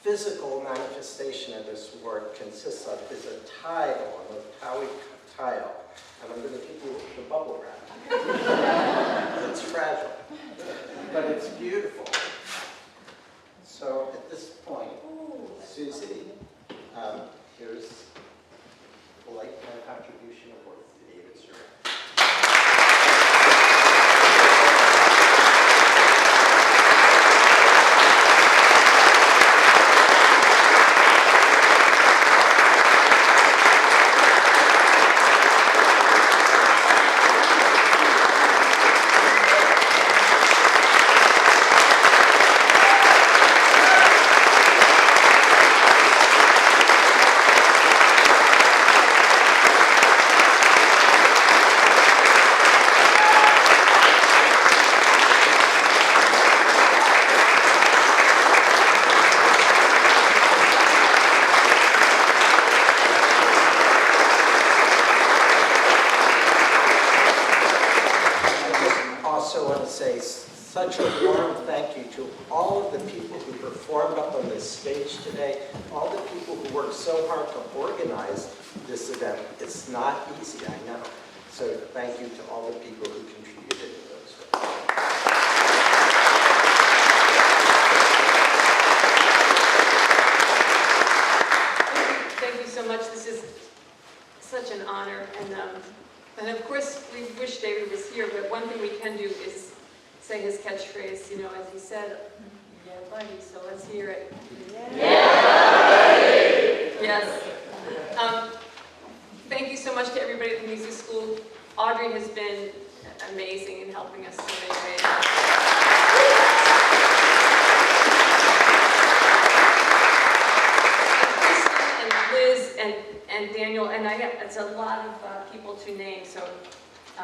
physical manifestation of this work consists of is a tile, a Maui tile, and I'm going to give you the bubble wrap. It's fragile, but it's beautiful. So at this point, Susie, here's the lifetime contribution award to David Surette. Such a warm thank you to all of the people who performed up on this stage today, all the people who worked so hard to organize this event. It's not easy, I know. So thank you to all the people who contributed to those things. Thank you so much. This is such an honor. And of course, we wish David was here, but one thing we can do is say his catchphrase, you know, as he said, yeah, buddy, so let's hear it. Yeah, buddy! Yes. Thank you so much to everybody at the music school. Audrey has been amazing in helping us in so many ways. And Kristen and Liz and Daniel, and it's a lot of people to name, so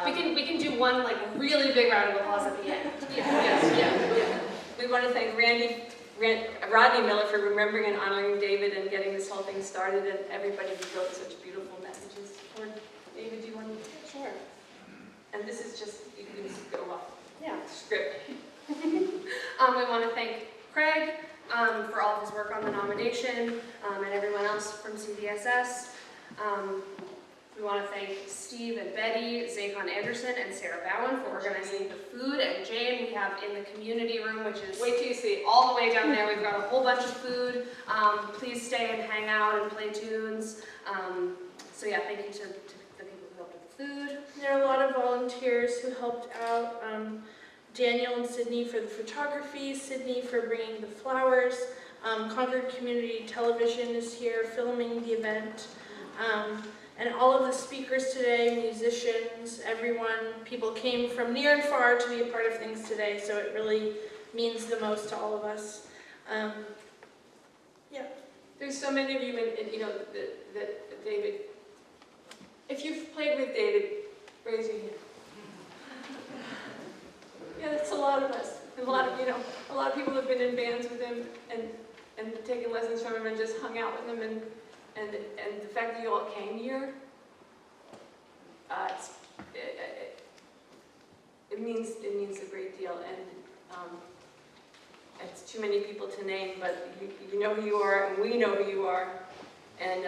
we can do one like really big round of applause at the end. Yeah. We want to thank Rodney Miller for remembering and honoring David and getting this whole thing started, and everybody who wrote such beautiful messages. Or David, do you want to? Sure. And this is just, you can just go off script. We want to thank Craig for all of his work on the nomination, and everyone else from CDSS. We want to thank Steve and Betty, Zaycon Anderson, and Sarah Bowen for organizing the food, and Jane we have in the community room, which is wait till you see all the way down there. We've got a whole bunch of food. Please stay and hang out and play tunes. So yeah, thank you to the people who helped with the food. There are a lot of volunteers who helped out. Daniel and Sydney for the photography, Sydney for bringing the flowers. Concord Community Television is here filming the event. And all of the speakers today, musicians, everyone, people came from near and far to be a part of things today, so it really means the most to all of us. Yeah. There's so many of you, and you know, that David, if you've played with David, raise your hand. Yeah, that's a lot of us. And a lot of people have been in bands with him and taken lessons from him and just hung out with him, and the fact that you all came here, it means a great deal, and it's too many people to name, but you know who you are, and we know who you are, and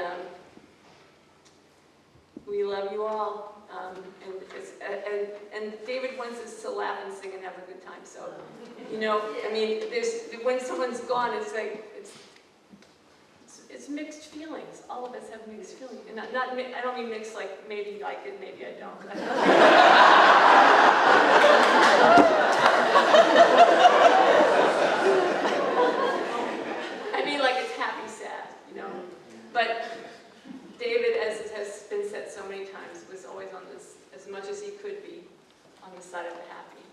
we love you all. And David wants us to laugh and sing and have a good time. So, you know, I mean, when someone's gone, it's like it's mixed feelings. All of us have mixed feelings, and I don't mean mixed like maybe I like it, maybe I don't. I mean, like it's happy, sad, you know. But David, as it has been said so many times, was always on this, as much as he could be, on the side of the happy.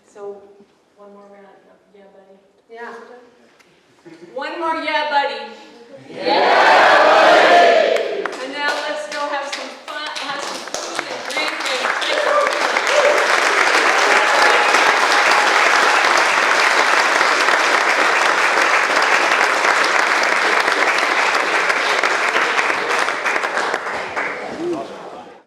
So, one more round. Yeah, buddy. Yeah. One more, yeah, buddy.